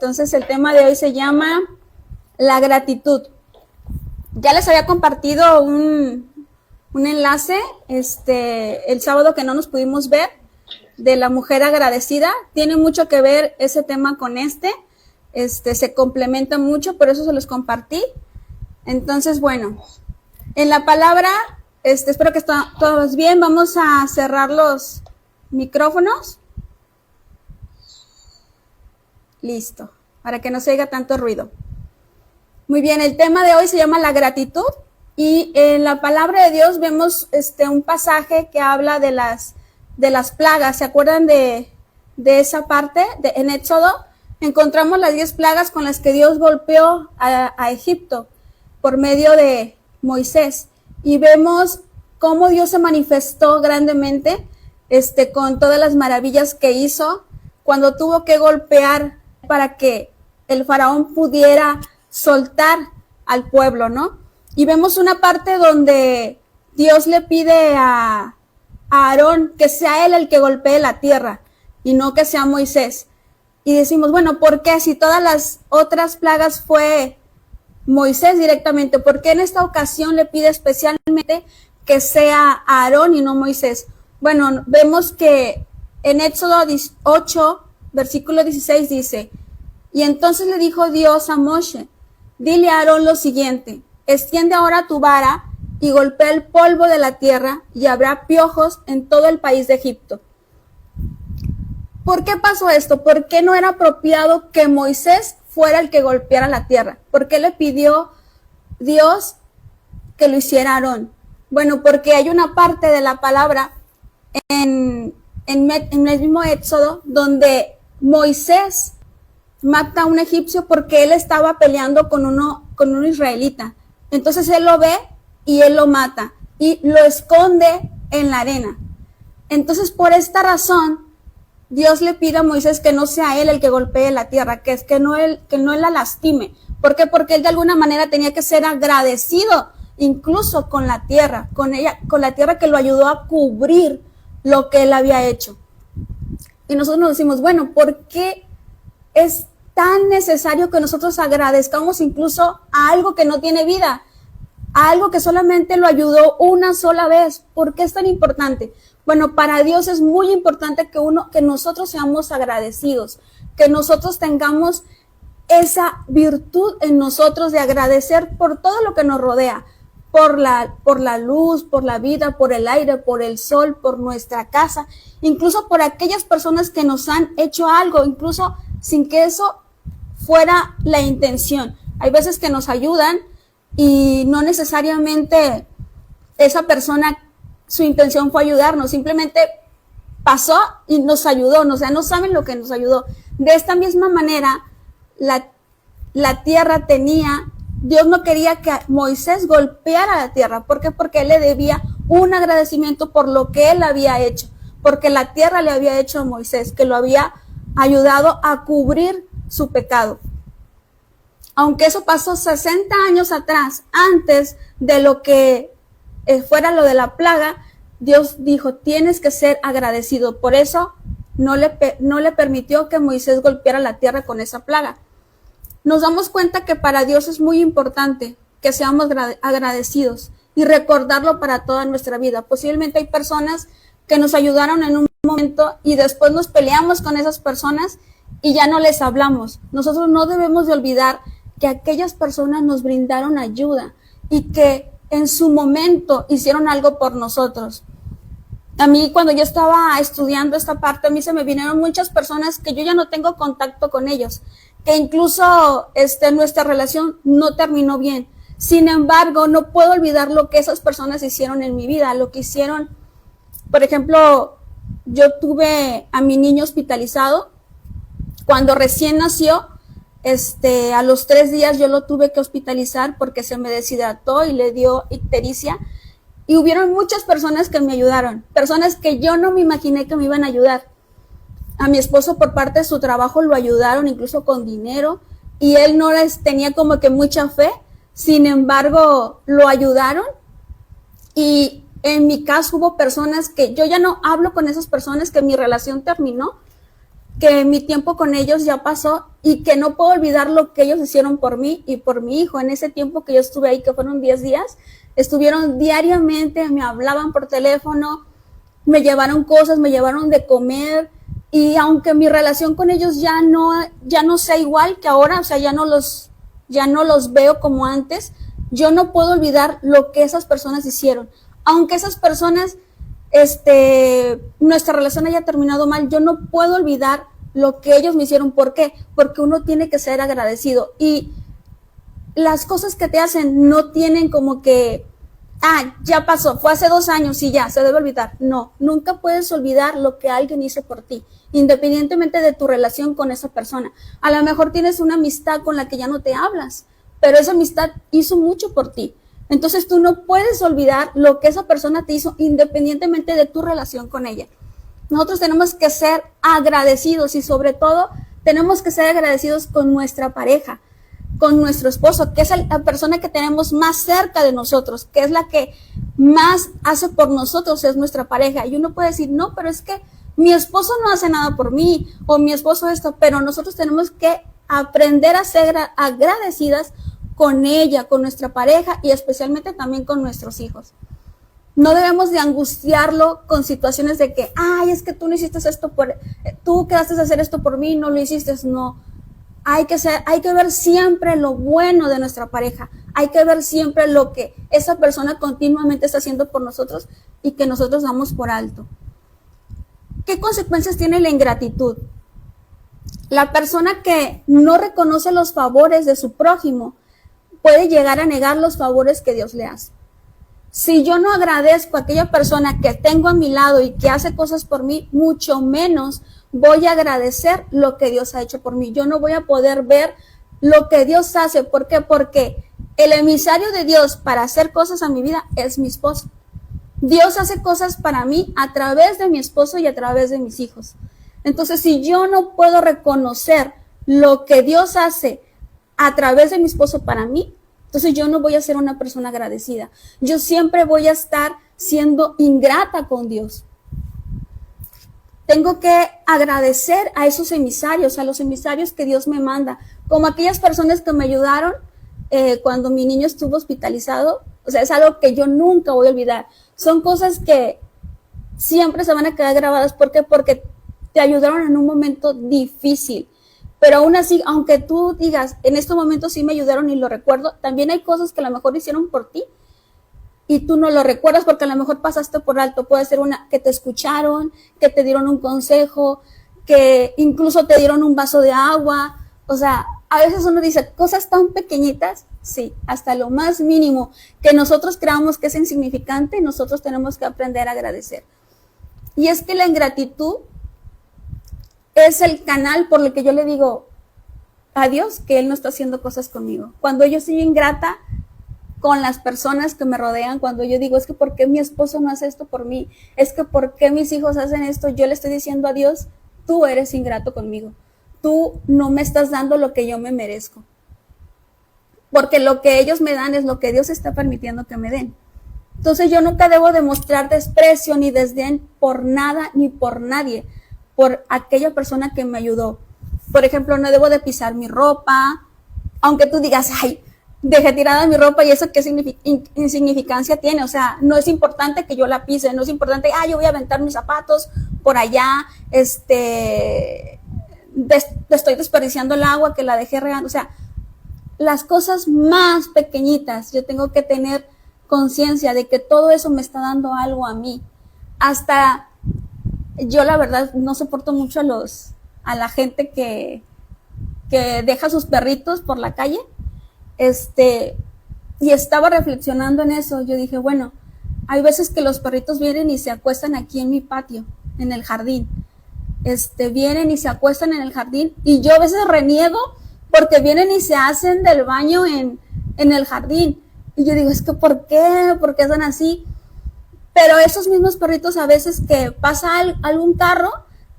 Entonces el tema de hoy se llama la gratitud. Ya les había compartido un enlace el sábado que no nos pudimos ver, de la mujer agradecida. Tiene mucho que ver ese tema con se complementa mucho, por eso se los compartí. Entonces, bueno, en la palabra, espero que estén todos bien. Vamos a cerrar los micrófonos. Listo, para que no se oiga tanto ruido. Muy bien, el tema de hoy se llama la gratitud, y en la palabra de Dios vemos un pasaje que habla de las plagas. ¿Se acuerdan de esa parte? En Éxodo encontramos las 10 plagas con las que Dios golpeó a Egipto por medio de Moisés, y vemos cómo Dios se manifestó grandemente con todas las maravillas que hizo cuando tuvo que golpear para que el faraón pudiera soltar al pueblo, ¿no? Y vemos una parte donde Dios le pide a Aarón que sea él el que golpee la tierra y no que sea Moisés. Y decimos, bueno, ¿por qué? Si todas las otras plagas fue Moisés directamente, ¿por qué en esta ocasión le pide especialmente que sea Aarón y no Moisés? Bueno, vemos que en Éxodo 8, versículo 16 dice: y entonces le dijo Dios a Moshe: dile a Aarón lo siguiente, extiende ahora tu vara y golpea el polvo de la tierra, y habrá piojos en todo el país de Egipto. ¿Por qué pasó esto? ¿Por qué no era apropiado que Moisés fuera el que golpeara la tierra? ¿Por qué le pidió Dios que lo hiciera Aarón? Bueno, porque hay una parte de la palabra en el mismo Éxodo donde Moisés mata a un egipcio porque él estaba peleando con un israelita. Entonces él lo ve y él lo mata y lo esconde en la arena. Entonces, por esta razón, Dios le pide a Moisés que no sea él el que golpee la tierra, que no él la lastime. ¿Por qué? Porque él de alguna manera tenía que ser agradecido incluso con la tierra, con la tierra que lo ayudó a cubrir lo que él había hecho. Y nosotros nos decimos, bueno, ¿por qué es tan necesario que nosotros agradezcamos incluso a algo que no tiene vida, a algo que solamente lo ayudó una sola vez? ¿Por qué es tan importante? Bueno, para Dios es muy importante que nosotros seamos agradecidos, que nosotros tengamos esa virtud en nosotros de agradecer por todo lo que nos rodea, por la luz, por la vida, por el aire, por el sol, por nuestra casa, incluso por aquellas personas que nos han hecho algo, incluso sin que eso fuera la intención. Hay veces que nos ayudan y no necesariamente esa persona, su intención fue ayudarnos, simplemente pasó y nos ayudó, o sea, no saben lo que nos ayudó. De esta misma manera, la tierra Dios no quería que Moisés golpeara la tierra. ¿Por qué? Porque él le debía un agradecimiento por lo que él había hecho, porque la tierra le había hecho a Moisés, que lo había ayudado a cubrir su pecado. Aunque eso pasó 60 años atrás, antes de lo que fuera lo de la plaga, Dios dijo, tienes que ser agradecido. Por eso no le permitió que Moisés golpeara la tierra con esa plaga. Nos damos cuenta que para Dios es muy importante que seamos agradecidos y recordarlo para toda nuestra vida. Posiblemente hay personas que nos ayudaron en un momento y después nos peleamos con esas personas y ya no les hablamos. Nosotros no debemos de olvidar que aquellas personas nos brindaron ayuda y que en su momento hicieron algo por nosotros. A mí, cuando yo estaba estudiando esta parte, a mí se me vinieron muchas personas que yo ya no tengo contacto con ellos, que incluso nuestra relación no terminó bien. Sin embargo, no puedo olvidar lo que esas personas hicieron en mi vida, lo que hicieron. Por ejemplo, yo tuve a mi niño hospitalizado. Cuando recién nació, a los 3 días yo lo tuve que hospitalizar porque se me deshidrató y le dio ictericia. Y hubieron muchas personas que me ayudaron, personas que yo no me imaginé que me iban a ayudar. A mi esposo, por parte de su trabajo, lo ayudaron incluso con dinero, y él no tenía como que mucha fe. Sin embargo, lo ayudaron. Y en mi caso hubo personas que yo ya no hablo con esas personas, que mi relación terminó, que mi tiempo con ellos ya pasó y que no puedo olvidar lo que ellos hicieron por mí y por mi hijo. En ese tiempo que yo estuve ahí, que fueron 10 días, estuvieron diariamente, me hablaban por teléfono, me llevaron cosas, me llevaron de comer, y aunque mi relación con ellos ya no sea igual que ahora, o sea, ya no los veo como antes, yo no puedo olvidar lo que esas personas hicieron. Aunque esas personas, nuestra relación haya terminado mal, yo no puedo olvidar lo que ellos me hicieron. ¿Por qué? Porque uno tiene que ser agradecido. Y las cosas que te hacen no tienen como que, ya pasó, fue hace 2 años y ya, se debe olvidar. No, nunca puedes olvidar lo que alguien hizo por ti, independientemente de tu relación con esa persona. A lo mejor tienes una amistad con la que ya no te hablas, pero esa amistad hizo mucho por ti. Entonces tú no puedes olvidar lo que esa persona te hizo, independientemente de tu relación con ella. Nosotros tenemos que ser agradecidos y sobre todo tenemos que ser agradecidos con nuestra pareja, con nuestro esposo, que es la persona que tenemos más cerca de nosotros, que es la que más hace por nosotros, es nuestra pareja. Y uno puede decir, no, pero es que mi esposo no hace nada por mí, o mi esposo esto, pero nosotros tenemos que aprender a ser agradecidas con ella, con nuestra pareja y especialmente también con nuestros hijos. No debemos de angustiarlo con situaciones de que, es que tú no hiciste esto tú quedaste a hacer esto por mí, no lo hiciste. No, hay que ver siempre lo bueno de nuestra pareja, hay que ver siempre lo que esa persona continuamente está haciendo por nosotros y que nosotros damos por alto. ¿Qué consecuencias tiene la ingratitud? La persona que no reconoce los favores de su prójimo puede llegar a negar los favores que Dios le hace. Si yo no agradezco a aquella persona que tengo a mi lado y que hace cosas por mí, mucho menos voy a agradecer lo que Dios ha hecho por mí. Yo no voy a poder ver lo que Dios hace. ¿Por qué? Porque el emisario de Dios para hacer cosas a mi vida es mi esposo. Dios hace cosas para mí a través de mi esposo y a través de mis hijos. Entonces, si yo no puedo reconocer lo que Dios hace a través de mi esposo para mí, entonces yo no voy a ser una persona agradecida. Yo siempre voy a estar siendo ingrata con Dios. Tengo que agradecer a esos emisarios, a los emisarios que Dios me manda, como aquellas personas que me ayudaron cuando mi niño estuvo hospitalizado. O sea, es algo que yo nunca voy a olvidar. Son cosas que siempre se van a quedar grabadas. ¿Por qué? Porque te ayudaron en un momento difícil. Pero aún así, aunque tú digas, en estos momentos sí me ayudaron y lo recuerdo, también hay cosas que a lo mejor hicieron por ti y tú no lo recuerdas porque a lo mejor pasaste por alto. Puede ser que te escucharon, que te dieron un consejo, que incluso te dieron un vaso de agua. O sea, a veces uno dice cosas tan pequeñitas, sí, hasta lo más mínimo que nosotros creamos que es insignificante, nosotros tenemos que aprender a agradecer. Y es que la ingratitud es el canal por el que yo le digo a Dios que Él no está haciendo cosas conmigo. Cuando yo soy ingrata con las personas que me rodean, cuando yo digo, es que ¿por qué mi esposo no hace esto por mí? Es que ¿por qué mis hijos hacen esto? Yo le estoy diciendo a Dios, tú eres ingrato conmigo. Tú no me estás dando lo que yo me merezco. Porque lo que ellos me dan es lo que Dios está permitiendo que me den. Entonces yo nunca debo demostrar desprecio ni desdén por nada ni por nadie, por aquella persona que me ayudó. Por ejemplo, no debo de pisar mi ropa, aunque tú digas, dejé tirada mi ropa y eso qué insignificancia tiene. O sea, no es importante que yo la pise, no es importante, yo voy a aventar mis zapatos por allá, estoy desperdiciando el agua que la dejé regando. O sea, las cosas más pequeñitas, yo tengo que tener conciencia de que todo eso me está dando algo a mí. Hasta yo la verdad no soporto mucho a la gente que deja sus perritos por la calle. Y estaba reflexionando en eso. Yo dije, bueno, hay veces que los perritos vienen y se acuestan aquí en mi patio, en el jardín. Vienen y se acuestan en el jardín y yo a veces reniego porque vienen y se hacen del baño en el jardín. Y yo digo, es que ¿por qué? ¿Por qué son así? Pero esos mismos perritos a veces que pasa algún carro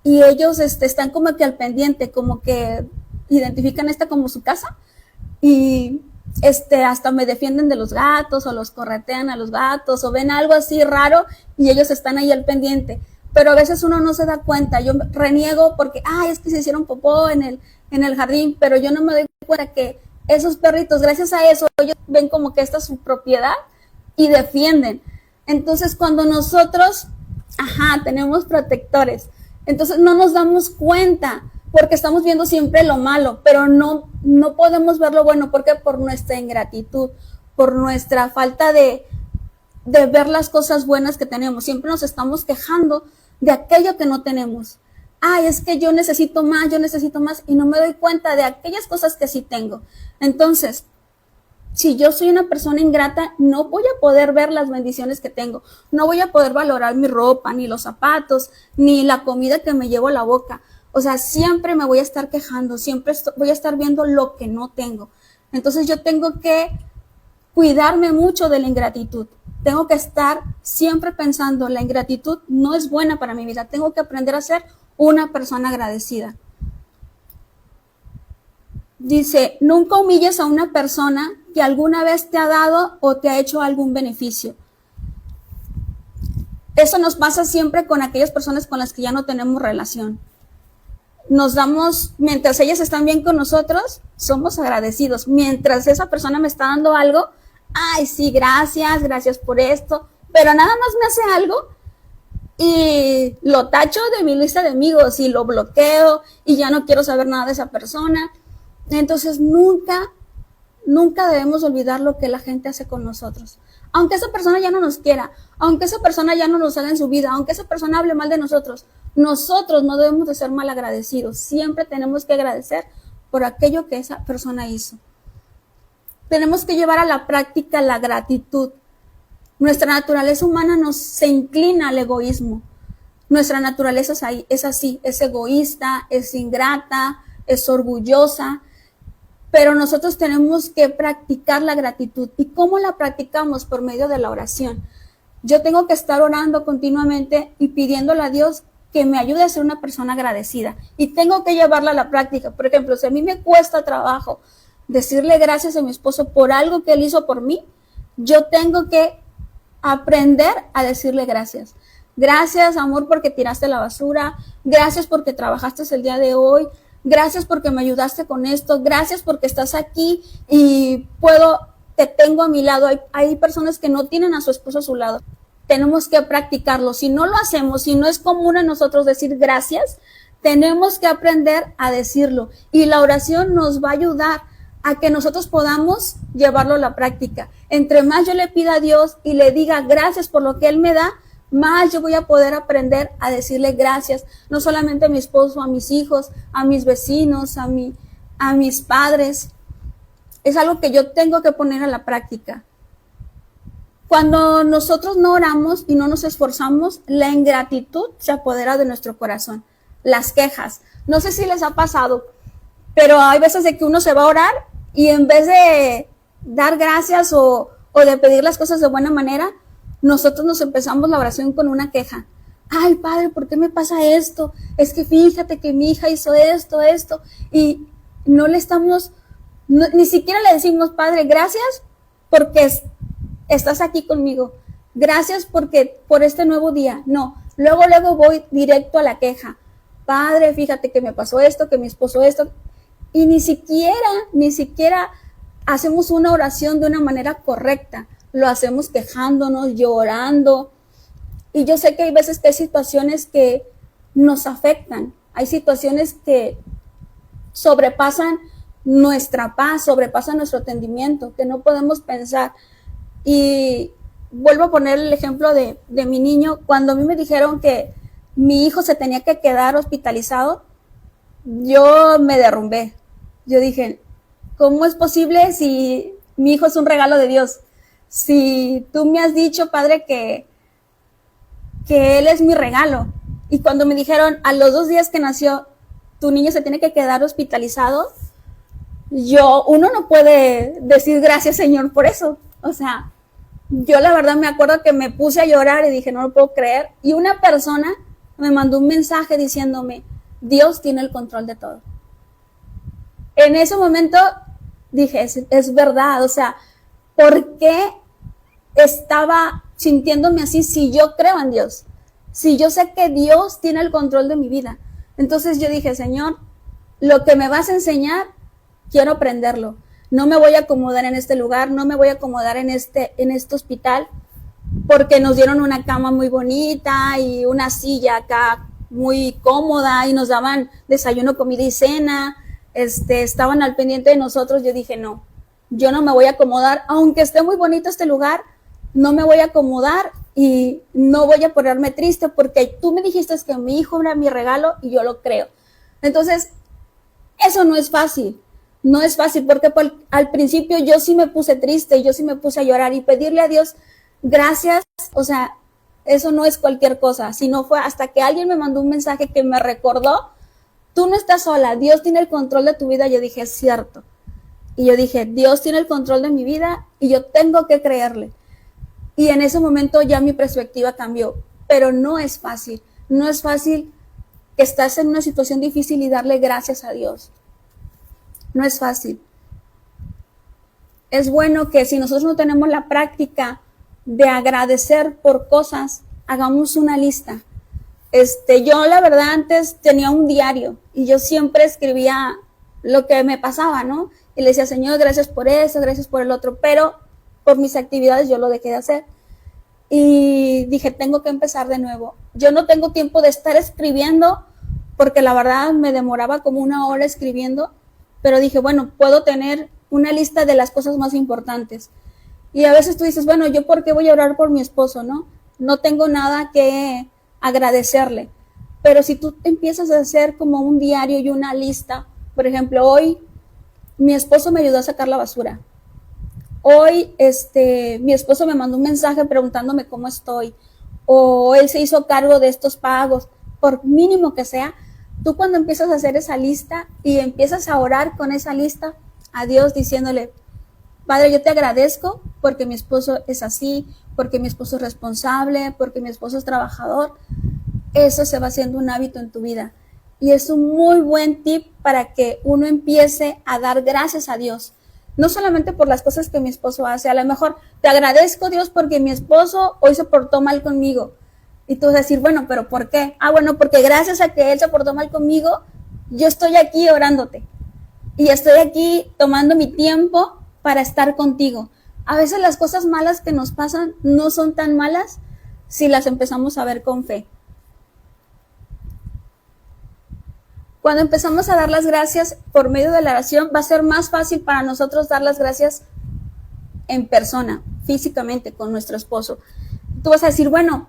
y ellos están como que al pendiente, como que identifican esta como su casa y hasta me defienden de los gatos o los corretean a los gatos o ven algo así raro y ellos están ahí al pendiente. pero a veces uno no se da cuenta. Yo reniego porque, ay, es que se hicieron popó en el jardín, pero yo no me doy cuenta que esos perritos, gracias a eso, ellos ven como que esta es su propiedad y defienden. Entonces, cuando nosotros, tenemos protectores, entonces no nos damos cuenta porque estamos viendo siempre lo malo, pero no podemos ver lo bueno. ¿Por qué? Por nuestra ingratitud, por nuestra falta de ver las cosas buenas que tenemos. Siempre nos estamos quejando de aquello que no tenemos. Ay, es que yo necesito más, y no me doy cuenta de aquellas cosas que sí tengo. Entonces, si yo soy una persona ingrata, no voy a poder ver las bendiciones que tengo. No voy a poder valorar mi ropa, ni los zapatos, ni la comida que me llevo a la boca. O sea, siempre me voy a estar quejando, siempre voy a estar viendo lo que no tengo. Entonces yo tengo que cuidarme mucho de la ingratitud. Tengo que estar siempre pensando, la ingratitud no es buena para mi vida. Tengo que aprender a ser una persona agradecida. Dice, nunca humilles a una persona que alguna vez te ha dado o te ha hecho algún beneficio. Eso nos pasa siempre con aquellas personas con las que ya no tenemos relación. Nos damos, mientras ellas están bien con nosotros, somos agradecidos. Mientras esa persona me está dando algo, ay, sí, gracias por esto, pero nada más me hace algo y lo tacho de mi lista de amigos y lo bloqueo y ya no quiero saber nada de esa persona. Entonces nunca debemos olvidar lo que la gente hace con nosotros. Aunque esa persona ya no nos quiera, aunque esa persona ya no nos haga en su vida, aunque esa persona hable mal de nosotros no debemos de ser mal agradecidos. Siempre tenemos que agradecer por aquello que esa persona hizo. Tenemos que llevar a la práctica la gratitud. Nuestra naturaleza humana se inclina al egoísmo. Nuestra naturaleza es así, es egoísta, es ingrata, es orgullosa, pero nosotros tenemos que practicar la gratitud. ¿Y cómo la practicamos? Por medio de la oración. Yo tengo que estar orando continuamente y pidiéndole a Dios que me ayude a ser una persona agradecida. Y tengo que llevarla a la práctica. Por ejemplo, si a mí me cuesta trabajo decirle gracias a mi esposo por algo que él hizo por mí, yo tengo que aprender a decirle gracias. Gracias, amor, porque tiraste la basura. Gracias porque trabajaste el día de hoy. Gracias porque me ayudaste con esto. Gracias porque estás aquí y te tengo a mi lado. Hay personas que no tienen a su esposo a su lado. Tenemos que practicarlo. Si no lo hacemos, si no es común en nosotros decir gracias, tenemos que aprender a decirlo. Y la oración nos va a ayudar a que nosotros podamos llevarlo a la práctica. Entre más yo le pida a Dios y le diga gracias por lo que Él me da, más yo voy a poder aprender a decirle gracias, no solamente a mi esposo, a mis hijos, a mis vecinos, a mis padres. Es algo que yo tengo que poner a la práctica. Cuando nosotros no oramos y no nos esforzamos, la ingratitud se apodera de nuestro corazón. Las quejas. No sé si les ha pasado, pero hay veces de que uno se va a orar y en vez de dar gracias o de pedir las cosas de buena manera, nosotros nos empezamos la oración con una queja. Ay, Padre, ¿por qué me pasa esto? Es que fíjate que mi hija hizo esto, y no le estamos, ni siquiera le decimos, Padre, gracias porque estás aquí conmigo. Gracias por este nuevo día. No, luego voy directo a la queja. Padre, fíjate que me pasó esto, que mi esposo esto. Y ni siquiera hacemos una oración de una manera correcta. Lo hacemos quejándonos, llorando. Y yo sé que hay veces que hay situaciones que nos afectan. Hay situaciones que sobrepasan nuestra paz, sobrepasan nuestro entendimiento, que no podemos pensar. Y vuelvo a poner el ejemplo de mi niño. Cuando a mí me dijeron que mi hijo se tenía que quedar hospitalizado, yo me derrumbé. Yo dije, ¿cómo es posible si mi hijo es un regalo de Dios? Si tú me has dicho, Padre, que él es mi regalo. Y cuando me dijeron, a los 2 días que nació, tu niño se tiene que quedar hospitalizado, uno no puede decir gracias, Señor, por eso. O sea, yo la verdad me acuerdo que me puse a llorar y dije, no lo puedo creer. Y una persona me mandó un mensaje diciéndome, Dios tiene el control de todo. En ese momento dije, es verdad, o sea, ¿por qué estaba sintiéndome así si yo creo en Dios? si yo sé que Dios tiene el control de mi vida? Entonces yo dije, Señor, lo que me vas a enseñar, quiero aprenderlo. No me voy a acomodar en este lugar, no me voy a acomodar en este hospital, porque nos dieron una cama muy bonita y una silla acá muy cómoda y nos daban desayuno, comida y cena, estaban al pendiente de nosotros. Yo dije, no, yo no me voy a acomodar, aunque esté muy bonito este lugar, no me voy a acomodar y no voy a ponerme triste porque tú me dijiste que mi hijo era mi regalo y yo lo creo. Entonces, eso no es fácil. No es fácil porque al principio yo sí me puse triste, yo sí me puse a llorar y pedirle a Dios gracias. O sea, eso no es cualquier cosa, sino fue hasta que alguien me mandó un mensaje que me recordó, tú no estás sola, Dios tiene el control de tu vida. Yo dije, es cierto. Y yo dije, Dios tiene el control de mi vida y yo tengo que creerle. Y en ese momento ya mi perspectiva cambió, pero no es fácil. No es fácil que estás en una situación difícil y darle gracias a Dios. No es fácil. Es bueno que si nosotros no tenemos la práctica de agradecer por cosas, hagamos una lista. Yo la verdad antes tenía un diario y yo siempre escribía lo que me pasaba, ¿no? Y le decía, Señor, gracias por eso, gracias por el otro, pero por mis actividades yo lo dejé de hacer. Y dije, tengo que empezar de nuevo. Yo no tengo tiempo de estar escribiendo porque la verdad me demoraba como 1 hora escribiendo, pero dije, bueno, puedo tener una lista de las cosas más importantes. Y a veces tú dices, bueno, ¿yo por qué voy a orar por mi esposo, no? No tengo nada que agradecerle. Pero si tú empiezas a hacer como un diario y una lista, por ejemplo, hoy mi esposo me ayudó a sacar la basura. Hoy mi esposo me mandó un mensaje preguntándome cómo estoy. O él se hizo cargo de estos pagos, por mínimo que sea. Tú cuando empiezas a hacer esa lista y empiezas a orar con esa lista a Dios diciéndole, Padre, yo te agradezco porque mi esposo es así, porque mi esposo es responsable, porque mi esposo es trabajador. Eso se va haciendo un hábito en tu vida. Y es un muy buen tip para que uno empiece a dar gracias a Dios. No solamente por las cosas que mi esposo hace. A lo mejor te agradezco, Dios, porque mi esposo hoy se portó mal conmigo. Y tú vas a decir, bueno, ¿pero por qué? Bueno, porque gracias a que él se portó mal conmigo, yo estoy aquí orándote. Y estoy aquí tomando mi tiempo para estar contigo. A veces las cosas malas que nos pasan no son tan malas si las empezamos a ver con fe. Cuando empezamos a dar las gracias por medio de la oración, va a ser más fácil para nosotros dar las gracias en persona, físicamente, con nuestro esposo. Tú vas a decir, bueno,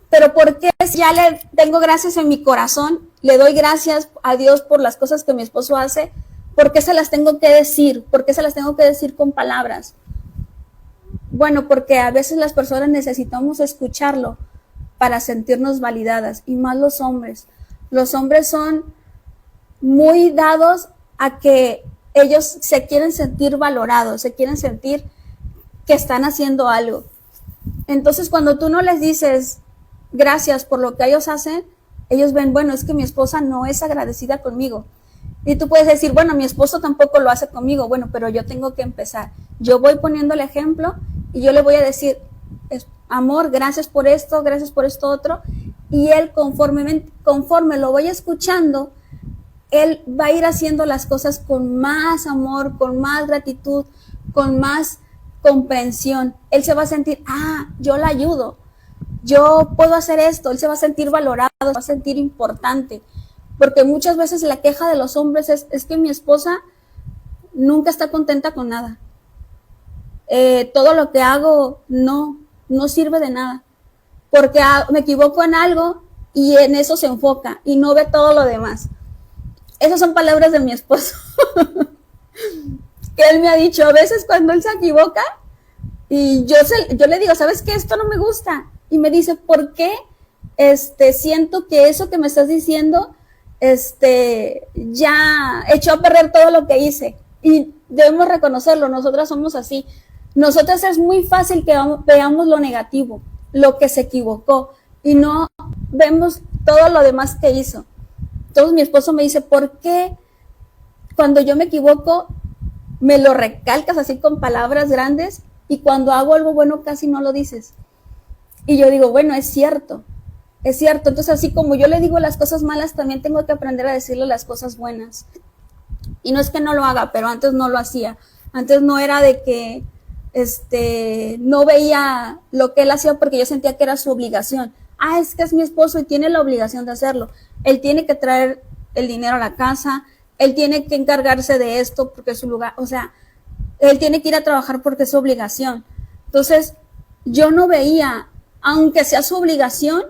pero ¿por qué si ya le tengo gracias en mi corazón? Le doy gracias a Dios por las cosas que mi esposo hace. ¿Por qué se las tengo que decir? ¿Por qué se las tengo que decir con palabras? Bueno, porque a veces las personas necesitamos escucharlo para sentirnos validadas, y más los hombres. Los hombres son muy dados a que ellos se quieren sentir valorados, se quieren sentir que están haciendo algo. Entonces, cuando tú no les dices gracias por lo que ellos hacen, ellos ven, bueno, es que mi esposa no es agradecida conmigo. Y tú puedes decir, bueno, mi esposo tampoco lo hace conmigo. Bueno, pero yo tengo que empezar. Yo voy poniendo el ejemplo y yo le voy a decir, amor, gracias por esto otro. Y él conforme lo voy escuchando, él va a ir haciendo las cosas con más amor, con más gratitud, con más comprensión. Él se va a sentir, yo la ayudo, yo puedo hacer esto. Él se va a sentir valorado, se va a sentir importante. Porque muchas veces la queja de los hombres es que mi esposa nunca está contenta con nada. Todo lo que hago no sirve de nada. Porque me equivoco en algo y en eso se enfoca y no ve todo lo demás. Esas son palabras de mi esposo. Que él me ha dicho a veces cuando él se equivoca y yo le digo, ¿sabes qué? Esto no me gusta. Y me dice, ¿por qué? Siento que eso que me estás diciendo ya echó a perder todo lo que hice. Y debemos reconocerlo, nosotras somos así. Nosotras es muy fácil que veamos lo negativo, lo que se equivocó, y no vemos todo lo demás que hizo. Entonces mi esposo me dice, ¿por qué cuando yo me equivoco me lo recalcas así con palabras grandes y cuando hago algo bueno casi no lo dices? Y yo digo, bueno, es cierto. es cierto. Entonces, así como yo le digo las cosas malas, también tengo que aprender a decirle las cosas buenas. Y no es que no lo haga, pero antes no lo hacía. Antes no era de que no veía lo que él hacía porque yo sentía que era su obligación. Es que es mi esposo y tiene la obligación de hacerlo. Él tiene que traer el dinero a la casa, él tiene que encargarse de esto porque es su lugar, o sea, él tiene que ir a trabajar porque es su obligación. Entonces, yo no veía, aunque sea su obligación,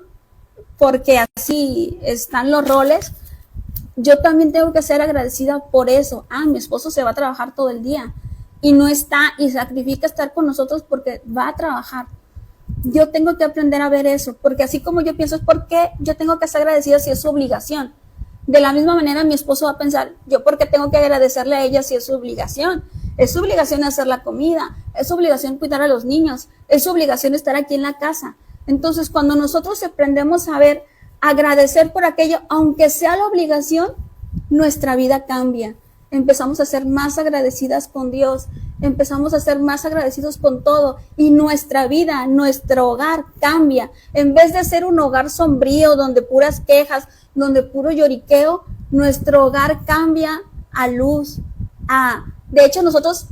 porque así están los roles, yo también tengo que ser agradecida por eso. Mi esposo se va a trabajar todo el día y no está y sacrifica estar con nosotros porque va a trabajar. Yo tengo que aprender a ver eso, porque así como yo pienso es porque yo tengo que ser agradecida si es su obligación. De la misma manera mi esposo va a pensar, yo porque tengo que agradecerle a ella si es su obligación. Es su obligación hacer la comida, es su obligación cuidar a los niños, es su obligación estar aquí en la casa. Entonces, cuando nosotros aprendemos a ver, agradecer por aquello, aunque sea la obligación, nuestra vida cambia. Empezamos a ser más agradecidas con Dios, empezamos a ser más agradecidos con todo y nuestra vida, nuestro hogar cambia. En vez de ser un hogar sombrío donde puras quejas, donde puro lloriqueo, nuestro hogar cambia a luz. De hecho, nosotros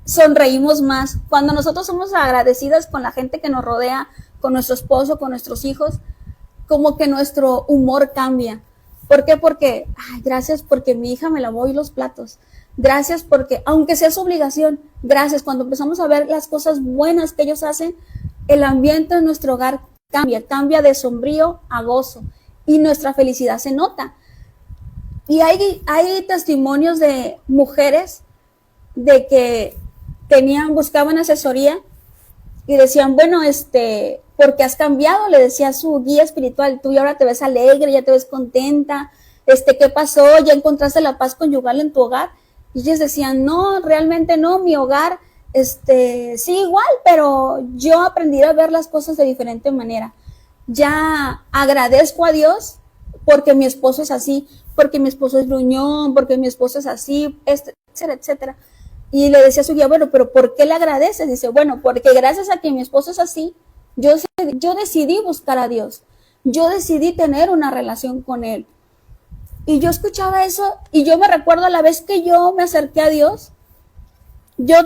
sonreímos más. Cuando nosotros somos agradecidas con la gente que nos rodea, con nuestro esposo, con nuestros hijos, como que nuestro humor cambia. ¿Por qué? Porque, gracias porque mi hija me lavó hoy los platos. Gracias porque, aunque sea su obligación, gracias. Cuando empezamos a ver las cosas buenas que ellos hacen, el ambiente en nuestro hogar cambia de sombrío a gozo y nuestra felicidad se nota. Y hay testimonios de mujeres de que buscaban asesoría y decían, bueno, porque has cambiado, le decía a su guía espiritual, tú y ahora te ves alegre, ya te ves contenta, ¿qué pasó? ¿Ya encontraste la paz conyugal en tu hogar? Y ellos decían, no, realmente no, mi hogar, sí, igual, pero yo aprendí a ver las cosas de diferente manera. Ya agradezco a Dios porque mi esposo es así, porque mi esposo es gruñón, porque mi esposo es así, etcétera, etcétera. Y le decía a su guía, bueno, pero ¿por qué le agradeces? Dice, bueno, porque gracias a que mi esposo es así, yo decidí buscar a Dios. Yo decidí tener una relación con Él. Y yo escuchaba eso y yo me recuerdo a la vez que yo me acerqué a Dios,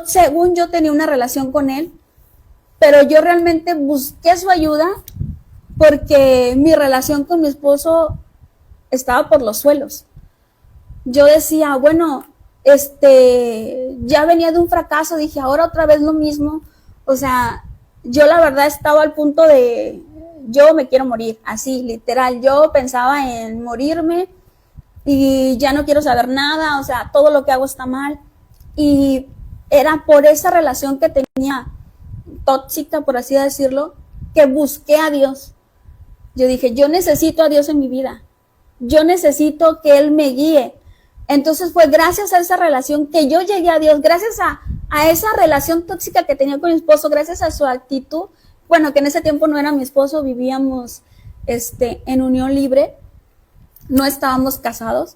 según yo tenía una relación con Él, pero yo realmente busqué su ayuda porque mi relación con mi esposo estaba por los suelos. Yo decía, bueno, ya venía de un fracaso, dije, ahora otra vez lo mismo. O sea, yo la verdad estaba al punto de, yo me quiero morir, así, literal. Yo pensaba en morirme y ya no quiero saber nada, o sea, todo lo que hago está mal. Y era por esa relación que tenía tóxica, por así decirlo, que busqué a Dios. Yo dije, yo necesito a Dios en mi vida. Yo necesito que Él me guíe. Entonces fue gracias a esa relación que yo llegué a Dios, gracias a esa relación tóxica que tenía con mi esposo, gracias a su actitud, bueno, que en ese tiempo no era mi esposo, vivíamos en unión libre, no estábamos casados,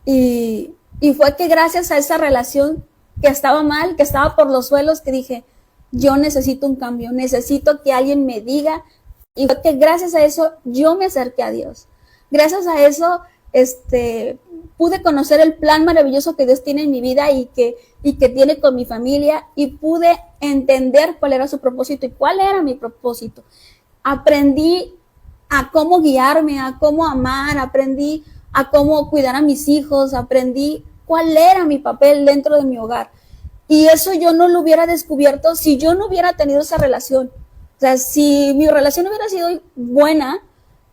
y fue que gracias a esa relación que estaba mal, que estaba por los suelos, que dije, yo necesito un cambio, necesito que alguien me diga, y fue que gracias a eso yo me acerqué a Dios. Gracias a eso, pude conocer el plan maravilloso que Dios tiene en mi vida y que tiene con mi familia, y pude entender cuál era su propósito y cuál era mi propósito. Aprendí a cómo guiarme, a cómo amar, aprendí a cómo cuidar a mis hijos, aprendí cuál era mi papel dentro de mi hogar. Y eso yo no lo hubiera descubierto si yo no hubiera tenido esa relación. O sea, si mi relación hubiera sido buena,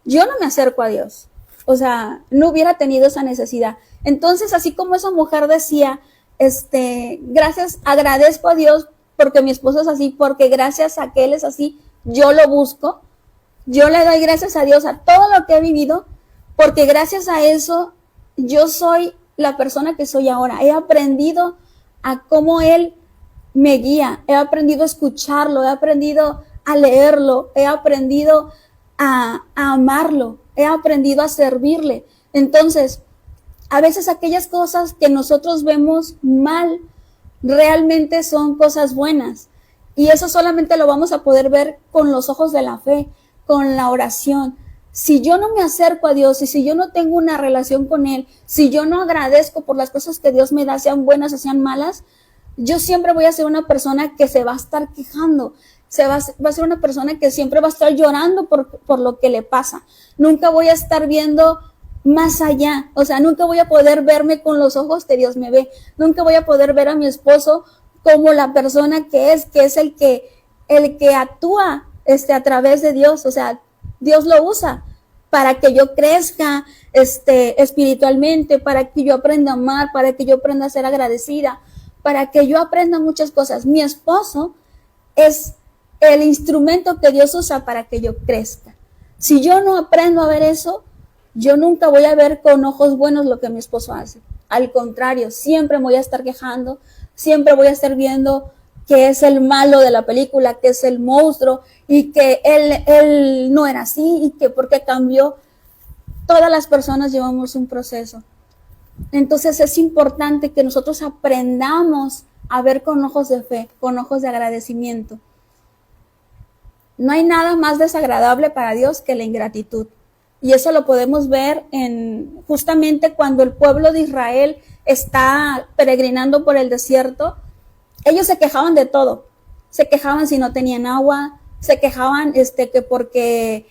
yo no me acerco a Dios. O sea, no hubiera tenido esa necesidad. Entonces, así como esa mujer decía, gracias, agradezco a Dios porque mi esposo es así, porque gracias a que Él es así, yo lo busco. Yo le doy gracias a Dios a todo lo que he vivido, porque gracias a eso yo soy la persona que soy ahora. He aprendido a cómo Él me guía, he aprendido a escucharlo, he aprendido a leerlo, he aprendido a amarlo, he aprendido a servirle. Entonces, a veces aquellas cosas que nosotros vemos mal realmente son cosas buenas, y eso solamente lo vamos a poder ver con los ojos de la fe. con la oración. Si yo no me acerco a Dios y si yo no tengo una relación con Él, si yo no agradezco por las cosas que Dios me da, sean buenas o sean malas, yo siempre voy a ser una persona que se va a estar quejando, va a ser una persona que siempre va a estar llorando por lo que le pasa. Nunca voy a estar viendo más allá, o sea, nunca voy a poder verme con los ojos que Dios me ve, nunca voy a poder ver a mi esposo como la persona que es el que actúa a través de Dios, o sea, Dios lo usa para que yo crezca espiritualmente, para que yo aprenda a amar, para que yo aprenda a ser agradecida, para que yo aprenda muchas cosas. Mi esposo es el instrumento que Dios usa para que yo crezca. Si yo no aprendo a ver eso, yo nunca voy a ver con ojos buenos lo que mi esposo hace. Al contrario, siempre me voy a estar quejando, siempre voy a estar viendo que es el malo de la película, que es el monstruo y que él no era así y que porque cambió. Todas las personas llevamos un proceso. Entonces es importante que nosotros aprendamos a ver con ojos de fe, con ojos de agradecimiento. No hay nada más desagradable para Dios que la ingratitud. Y eso lo podemos ver justamente cuando el pueblo de Israel está peregrinando por el desierto. Ellos se quejaban de todo. Se quejaban si no tenían agua, se quejaban que porque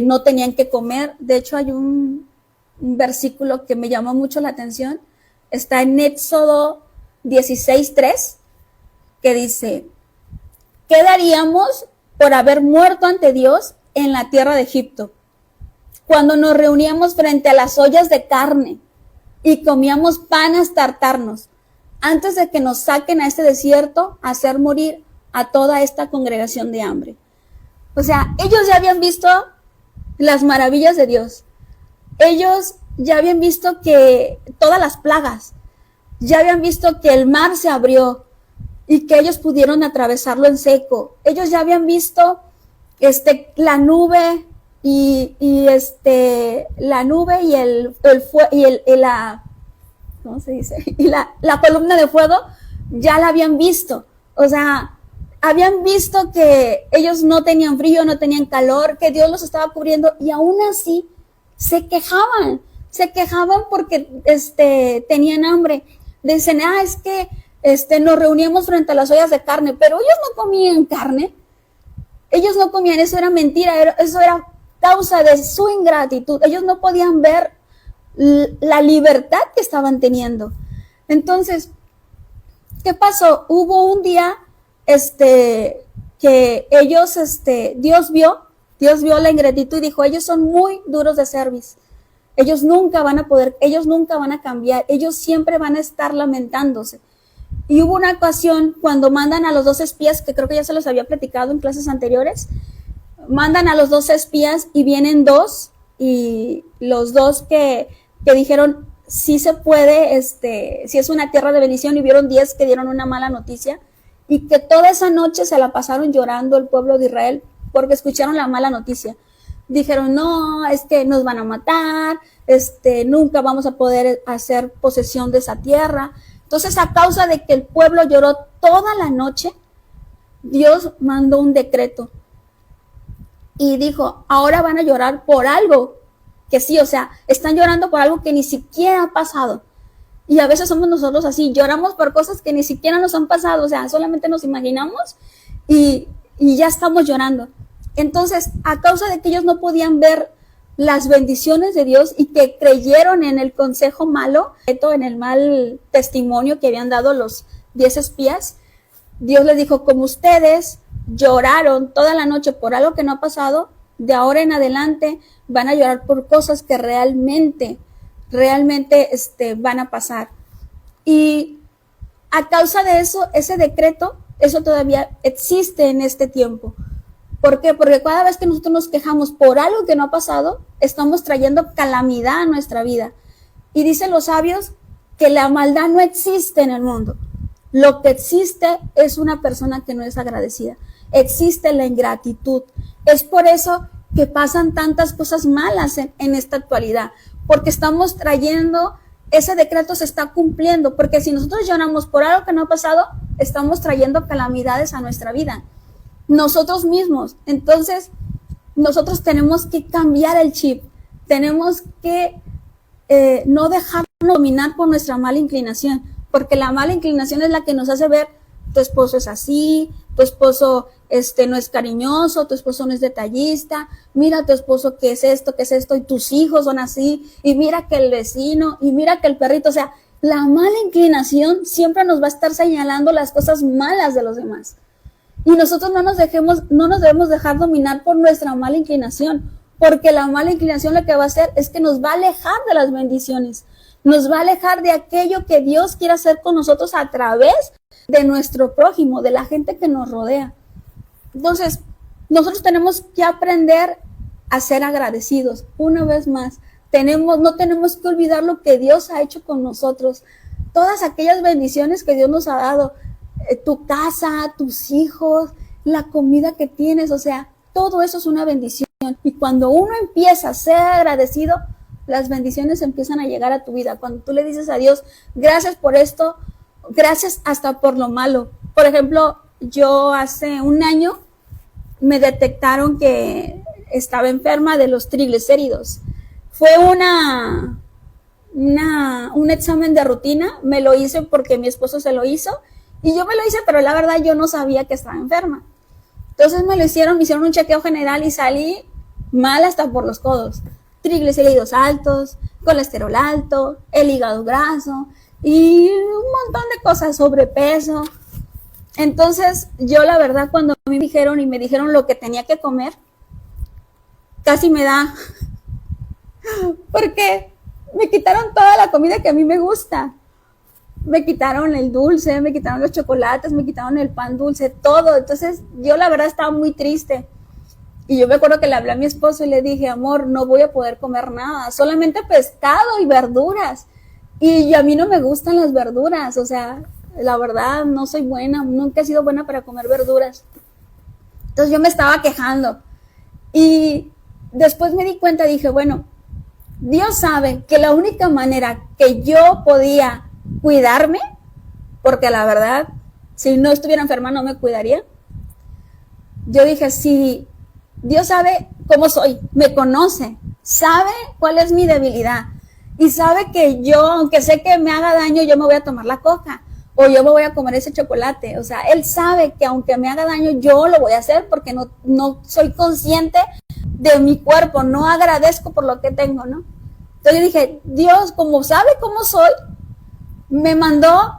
no tenían que comer. De hecho, hay un versículo que me llamó mucho la atención. Está en Éxodo 16:3, que dice: ¿qué daríamos por haber muerto ante Dios en la tierra de Egipto? Cuando nos reuníamos frente a las ollas de carne y comíamos pan hasta hartarnos, antes de que nos saquen a este desierto a hacer morir a toda esta congregación de hambre. O sea, ellos ya habían visto las maravillas de Dios. Ellos ya habían visto que todas las plagas, ya habían visto que el mar se abrió y que ellos pudieron atravesarlo en seco. Ellos ya habían visto la nube y la nube y ¿cómo se dice? Y la columna de fuego ya la habían visto. O sea, habían visto que ellos no tenían frío, no tenían calor, que Dios los estaba cubriendo y aún así se quejaban porque tenían hambre. Dicen, es que nos reuníamos frente a las ollas de carne, pero ellos no comían carne. Ellos no comían, eso era mentira, eso era causa de su ingratitud. Ellos no podían ver la libertad que estaban teniendo. Entonces, ¿qué pasó? Hubo un día que ellos, Dios vio la ingratitud y dijo, ellos son muy duros de cerviz. Ellos nunca van a poder, ellos nunca van a cambiar, ellos siempre van a estar lamentándose. Y hubo una ocasión cuando mandan a los 2 espías, que creo que ya se los había platicado en clases anteriores, mandan a los 2 espías y vienen 2, y los 2 que dijeron, sí se puede, sí es una tierra de bendición, y vieron 10 que dieron una mala noticia, y que toda esa noche se la pasaron llorando el pueblo de Israel porque escucharon la mala noticia. Dijeron, no, es que nos van a matar, nunca vamos a poder hacer posesión de esa tierra. Entonces, a causa de que el pueblo lloró toda la noche, Dios mandó un decreto y dijo, ahora van a llorar por algo que sí, o sea, están llorando por algo que ni siquiera ha pasado. Y a veces somos nosotros así, lloramos por cosas que ni siquiera nos han pasado, o sea, solamente nos imaginamos y ya estamos llorando. Entonces, a causa de que ellos no podían ver las bendiciones de Dios y que creyeron en el consejo malo, en el mal testimonio que habían dado los 10 espías, Dios les dijo, como ustedes lloraron toda la noche por algo que no ha pasado, de ahora en adelante van a llorar por cosas que realmente van a pasar. Y a causa de eso, ese decreto, eso todavía existe en este tiempo. ¿Por qué? Porque cada vez que nosotros nos quejamos por algo que no ha pasado, estamos trayendo calamidad a nuestra vida. Y dicen los sabios que la maldad no existe en el mundo. Lo que existe es una persona que no es agradecida. Existe la ingratitud. Es por eso que pasan tantas cosas malas en esta actualidad. Porque estamos trayendo, ese decreto se está cumpliendo. Porque si nosotros lloramos por algo que no ha pasado, estamos trayendo calamidades a nuestra vida. Nosotros mismos. Entonces, nosotros tenemos que cambiar el chip, tenemos que no dejarnos dominar por nuestra mala inclinación, porque la mala inclinación es la que nos hace ver, tu esposo es así, tu esposo no es cariñoso, tu esposo no es detallista, mira tu esposo qué es esto, y tus hijos son así, y mira que el vecino, y mira que el perrito, o sea, la mala inclinación siempre nos va a estar señalando las cosas malas de los demás. Y nosotros no nos debemos dejar dominar por nuestra mala inclinación, porque la mala inclinación lo que va a hacer es que nos va a alejar de las bendiciones, nos va a alejar de aquello que Dios quiere hacer con nosotros a través de nuestro prójimo, de la gente que nos rodea. Entonces, nosotros tenemos que aprender a ser agradecidos. Una vez más, no tenemos que olvidar lo que Dios ha hecho con nosotros. Todas aquellas bendiciones que Dios nos ha dado, tu casa, tus hijos, la comida que tienes, o sea, todo eso es una bendición. Y cuando uno empieza a ser agradecido, las bendiciones empiezan a llegar a tu vida. Cuando tú le dices a Dios, gracias por esto, gracias hasta por lo malo. Por ejemplo, yo hace un año me detectaron que estaba enferma de los triglicéridos. Fue un examen de rutina, me lo hice porque mi esposo se lo hizo y yo me lo hice, pero la verdad yo no sabía que estaba enferma. Entonces me hicieron un chequeo general y salí mal hasta por los codos. Triglicéridos altos, colesterol alto, el hígado graso y un montón de cosas, sobrepeso. Entonces yo la verdad cuando me dijeron lo que tenía que comer, casi me da, porque me quitaron toda la comida que a mí me gusta. Me quitaron el dulce, me quitaron los chocolates, me quitaron el pan dulce, todo. Entonces yo la verdad estaba muy triste. Y yo me acuerdo que le hablé a mi esposo y le dije, amor, no voy a poder comer nada, solamente pescado y verduras. Y a mí no me gustan las verduras, o sea, la verdad no soy buena, nunca he sido buena para comer verduras. Entonces yo me estaba quejando. Y después me di cuenta, dije, bueno, Dios sabe que la única manera que yo podía cuidarme, porque la verdad, si no estuviera enferma no me cuidaría. Yo dije, si Dios sabe cómo soy, me conoce, sabe cuál es mi debilidad y sabe que yo, aunque sé que me haga daño, yo me voy a tomar la coca o yo me voy a comer ese chocolate. O sea, Él sabe que aunque me haga daño, yo lo voy a hacer porque no soy consciente de mi cuerpo, no agradezco por lo que tengo, ¿no? Entonces yo dije, Dios, como sabe cómo soy, me mandó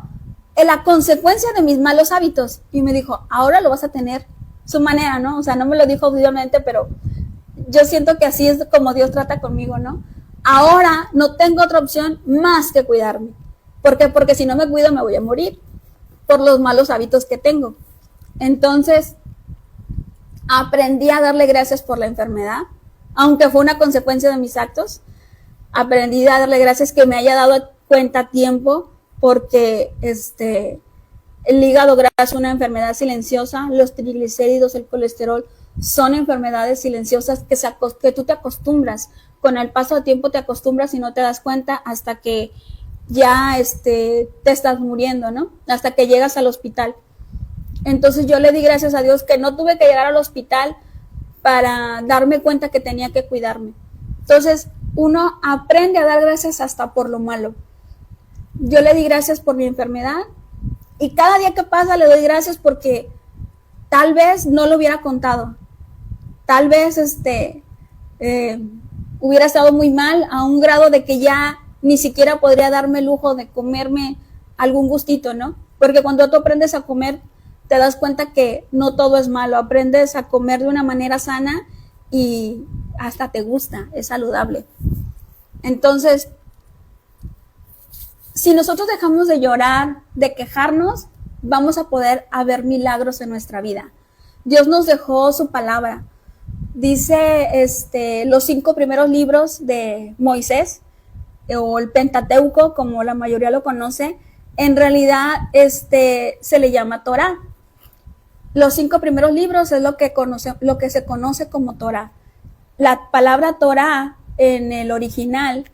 la consecuencia de mis malos hábitos y me dijo, ahora lo vas a tener su manera, ¿no? O sea, no me lo dijo obviamente, pero yo siento que así es como Dios trata conmigo, ¿no? Ahora no tengo otra opción más que cuidarme. ¿Por qué? Porque si no me cuido me voy a morir por los malos hábitos que tengo. Entonces, aprendí a darle gracias por la enfermedad, aunque fue una consecuencia de mis actos. Aprendí a darle gracias que me haya dado cuenta a tiempo, porque el hígado graso es una enfermedad silenciosa, los triglicéridos, el colesterol son enfermedades silenciosas que tú te acostumbras. Con el paso del tiempo te acostumbras y no te das cuenta hasta que ya te estás muriendo, ¿no? Hasta que llegas al hospital. Entonces yo le di gracias a Dios que no tuve que llegar al hospital para darme cuenta que tenía que cuidarme. Entonces uno aprende a dar gracias hasta por lo malo. Yo le di gracias por mi enfermedad y cada día que pasa le doy gracias porque tal vez no lo hubiera contado. Tal vez hubiera estado muy mal a un grado de que ya ni siquiera podría darme el lujo de comerme algún gustito, ¿no? Porque cuando tú aprendes a comer, te das cuenta que no todo es malo. Aprendes a comer de una manera sana y hasta te gusta, es saludable. Entonces, si nosotros dejamos de llorar, de quejarnos, vamos a poder ver milagros en nuestra vida. Dios nos dejó su palabra. Dice los 5 primeros libros de Moisés, o el Pentateuco, como la mayoría lo conoce, en realidad se le llama Torá. Los 5 primeros libros es lo que se conoce como Torá. La palabra Torá en el original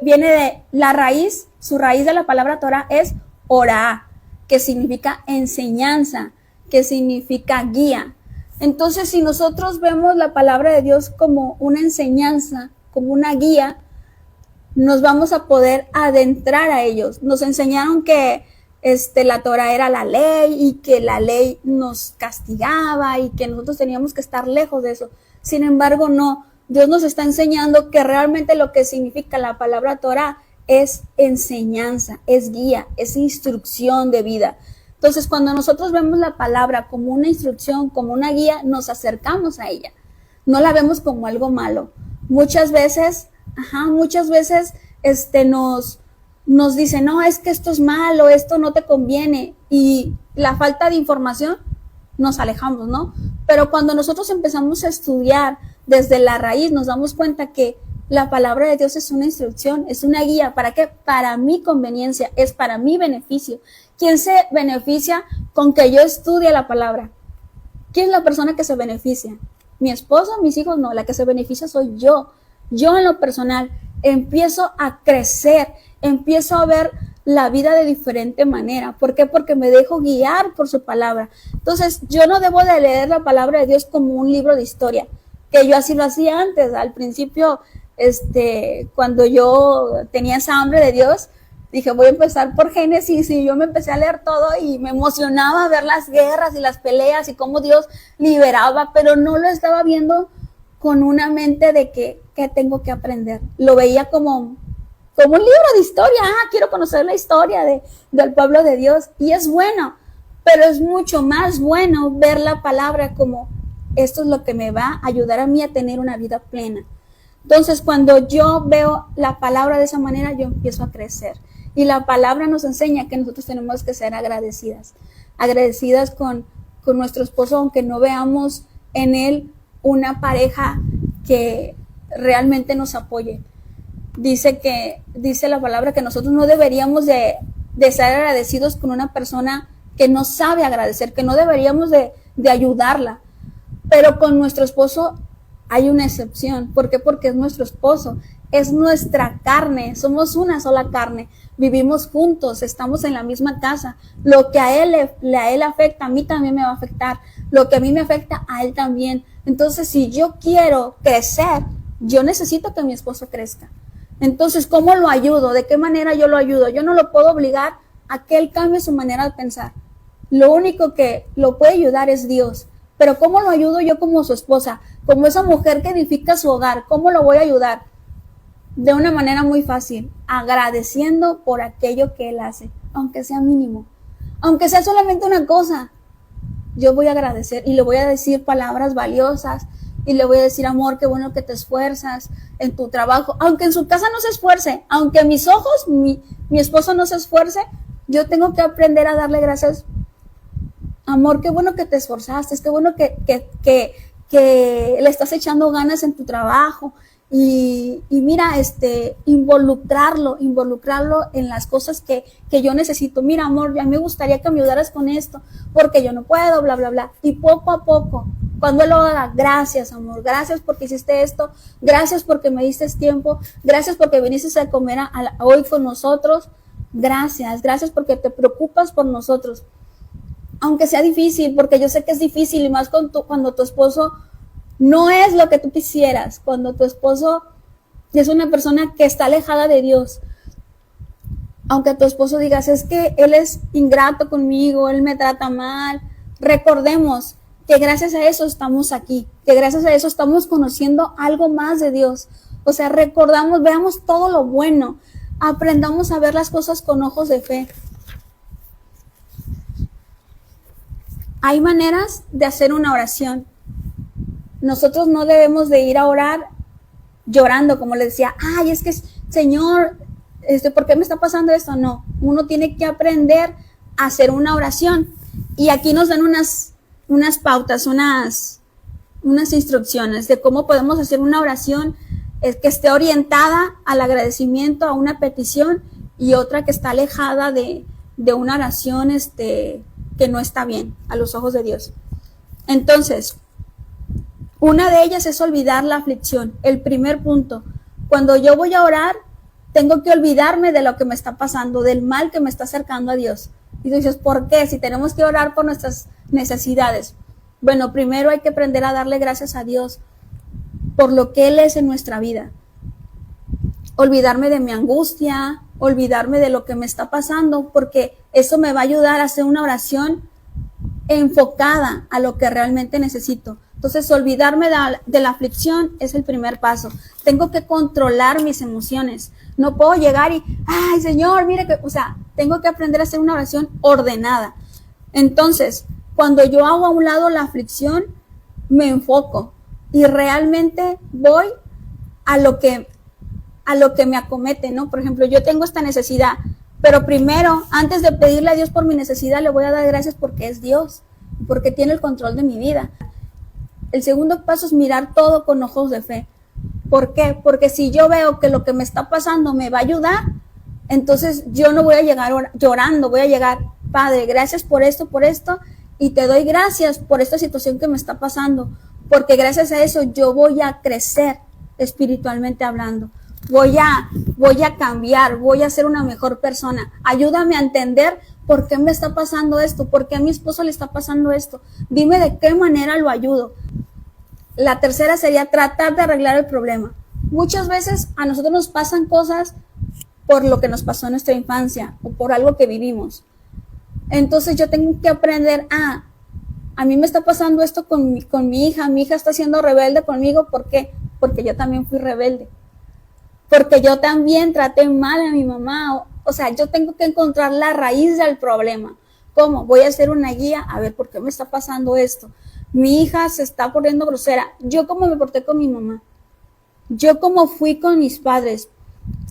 viene de la raíz, su raíz de la palabra Torá es Orá, que significa enseñanza, que significa guía. Entonces, si nosotros vemos la palabra de Dios como una enseñanza, como una guía, nos vamos a poder adentrar a ellos. Nos enseñaron que la Torah era la ley y que la ley nos castigaba y que nosotros teníamos que estar lejos de eso. Sin embargo, no. Dios nos está enseñando que realmente lo que significa la palabra Torah es enseñanza, es guía, es instrucción de vida. Entonces, cuando nosotros vemos la palabra como una instrucción, como una guía, nos acercamos a ella. No la vemos como algo malo. Muchas veces nos dicen, no, es que esto es malo, esto no te conviene. Y la falta de información, nos alejamos, ¿no? Pero cuando nosotros empezamos a estudiar desde la raíz, nos damos cuenta que la palabra de Dios es una instrucción, es una guía. ¿Para qué? Para mi conveniencia, es para mi beneficio. ¿Quién se beneficia con que yo estudie la palabra? ¿Quién es la persona que se beneficia? ¿Mi esposo, mis hijos? No, la que se beneficia soy yo. Yo en lo personal empiezo a crecer, empiezo a ver la vida de diferente manera. ¿Por qué? Porque me dejo guiar por su palabra. Entonces, yo no debo de leer la palabra de Dios como un libro de historia, que yo así lo hacía antes. Al principio, cuando yo tenía esa hambre de Dios, dije, voy a empezar por Génesis, y yo me empecé a leer todo y me emocionaba ver las guerras y las peleas y cómo Dios liberaba, pero no lo estaba viendo con una mente de que tengo que aprender. Lo veía como un libro de historia. Quiero conocer la historia del pueblo de Dios, y es bueno, pero es mucho más bueno ver la palabra como esto es lo que me va a ayudar a mí a tener una vida plena. Entonces, cuando yo veo la palabra de esa manera, yo empiezo a crecer. Y la palabra nos enseña que nosotros tenemos que ser agradecidas con nuestro esposo, aunque no veamos en él una pareja que realmente nos apoye. Dice la palabra que nosotros no deberíamos de ser agradecidos con una persona que no sabe agradecer, que no deberíamos de ayudarla. Pero con nuestro esposo hay una excepción. ¿Por qué? Porque es nuestro esposo, es nuestra carne, somos una sola carne, vivimos juntos, estamos en la misma casa. Lo que a él afecta, a mí también me va a afectar. Lo que a mí me afecta, a él también. Entonces, si yo quiero crecer, yo necesito que mi esposo crezca. Entonces, ¿cómo lo ayudo? ¿De qué manera yo lo ayudo? Yo no lo puedo obligar a que él cambie su manera de pensar. Lo único que lo puede ayudar es Dios. Pero ¿cómo lo ayudo yo como su esposa? Como esa mujer que edifica su hogar. ¿Cómo lo voy a ayudar? De una manera muy fácil, agradeciendo por aquello que él hace, aunque sea mínimo, aunque sea solamente una cosa. Yo voy a agradecer y le voy a decir palabras valiosas y le voy a decir, amor, qué bueno que te esfuerzas en tu trabajo, aunque en su casa no se esfuerce, aunque a mis ojos mi esposo no se esfuerce, yo tengo que aprender a darle gracias. Amor, qué bueno que te esforzaste, qué bueno que le estás echando ganas en tu trabajo. Y mira, involucrarlo en las cosas que yo necesito. Mira, amor, ya me gustaría que me ayudaras con esto, porque yo no puedo, bla, bla, bla. Y poco a poco, cuando él lo haga, gracias, amor, gracias porque hiciste esto, gracias porque me diste tiempo, gracias porque viniste a comer hoy con nosotros, gracias porque te preocupas por nosotros. Aunque sea difícil, porque yo sé que es difícil, y más cuando tu esposo no es lo que tú quisieras, cuando tu esposo es una persona que está alejada de Dios. Aunque tu esposo digas, es que él es ingrato conmigo, él me trata mal, recordemos que gracias a eso estamos aquí, que gracias a eso estamos conociendo algo más de Dios. O sea, veamos todo lo bueno, aprendamos a ver las cosas con ojos de fe. Hay maneras de hacer una oración. Nosotros no debemos de ir a orar llorando, como les decía, ay, es que, Señor, ¿por qué me está pasando esto? No, uno tiene que aprender a hacer una oración. Y aquí nos dan unas pautas, unas instrucciones de cómo podemos hacer una oración que esté orientada al agradecimiento, a una petición, y otra que está alejada de una oración que no está bien a los ojos de Dios. Entonces, una de ellas es olvidar la aflicción. El primer punto, cuando yo voy a orar, tengo que olvidarme de lo que me está pasando, del mal que me está acercando a Dios. Y tú dices, ¿por qué? Si tenemos que orar por nuestras necesidades. Bueno, primero hay que aprender a darle gracias a Dios por lo que Él es en nuestra vida. Olvidarme de mi angustia, olvidarme de lo que me está pasando, porque eso me va a ayudar a hacer una oración enfocada a lo que realmente necesito. Entonces, olvidarme de la aflicción es el primer paso. Tengo que controlar mis emociones. No puedo llegar y, ay, Señor, mire que, o sea, tengo que aprender a hacer una oración ordenada. Entonces, cuando yo hago a un lado la aflicción, me enfoco y realmente voy a lo que me acomete, ¿no? Por ejemplo, yo tengo esta necesidad, pero primero, antes de pedirle a Dios por mi necesidad, le voy a dar gracias porque es Dios, porque tiene el control de mi vida. El segundo paso es mirar todo con ojos de fe. ¿Por qué? Porque si yo veo que lo que me está pasando me va a ayudar, entonces yo no voy a llegar llorando, voy a llegar, Padre, gracias por esto, y te doy gracias por esta situación que me está pasando, porque gracias a eso yo voy a crecer espiritualmente hablando. Voy a cambiar, voy a ser una mejor persona. Ayúdame a entender por qué me está pasando esto, por qué a mi esposo le está pasando esto. Dime de qué manera lo ayudo. La tercera sería tratar de arreglar el problema. Muchas veces a nosotros nos pasan cosas por lo que nos pasó en nuestra infancia o por algo que vivimos. Entonces yo tengo que aprender a mí me está pasando esto con mi hija está siendo rebelde conmigo. ¿Por qué? Porque yo también fui rebelde. Porque yo también traté mal a mi mamá. O sea, yo tengo que encontrar la raíz del problema. ¿Cómo? Voy a hacer una guía, a ver por qué me está pasando esto. Mi hija se está poniendo grosera. ¿Yo cómo me porté con mi mamá? ¿Yo cómo fui con mis padres?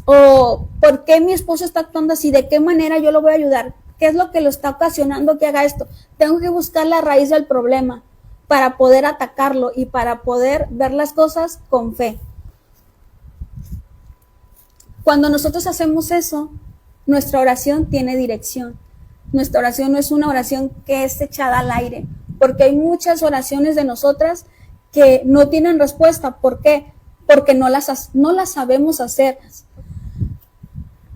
¿O por qué mi esposo está actuando así? ¿De qué manera yo lo voy a ayudar? ¿Qué es lo que lo está ocasionando que haga esto? Tengo que buscar la raíz del problema para poder atacarlo y para poder ver las cosas con fe. Cuando nosotros hacemos eso, nuestra oración tiene dirección. Nuestra oración no es una oración que es echada al aire, porque hay muchas oraciones de nosotras que no tienen respuesta. ¿Por qué? Porque no las sabemos hacer.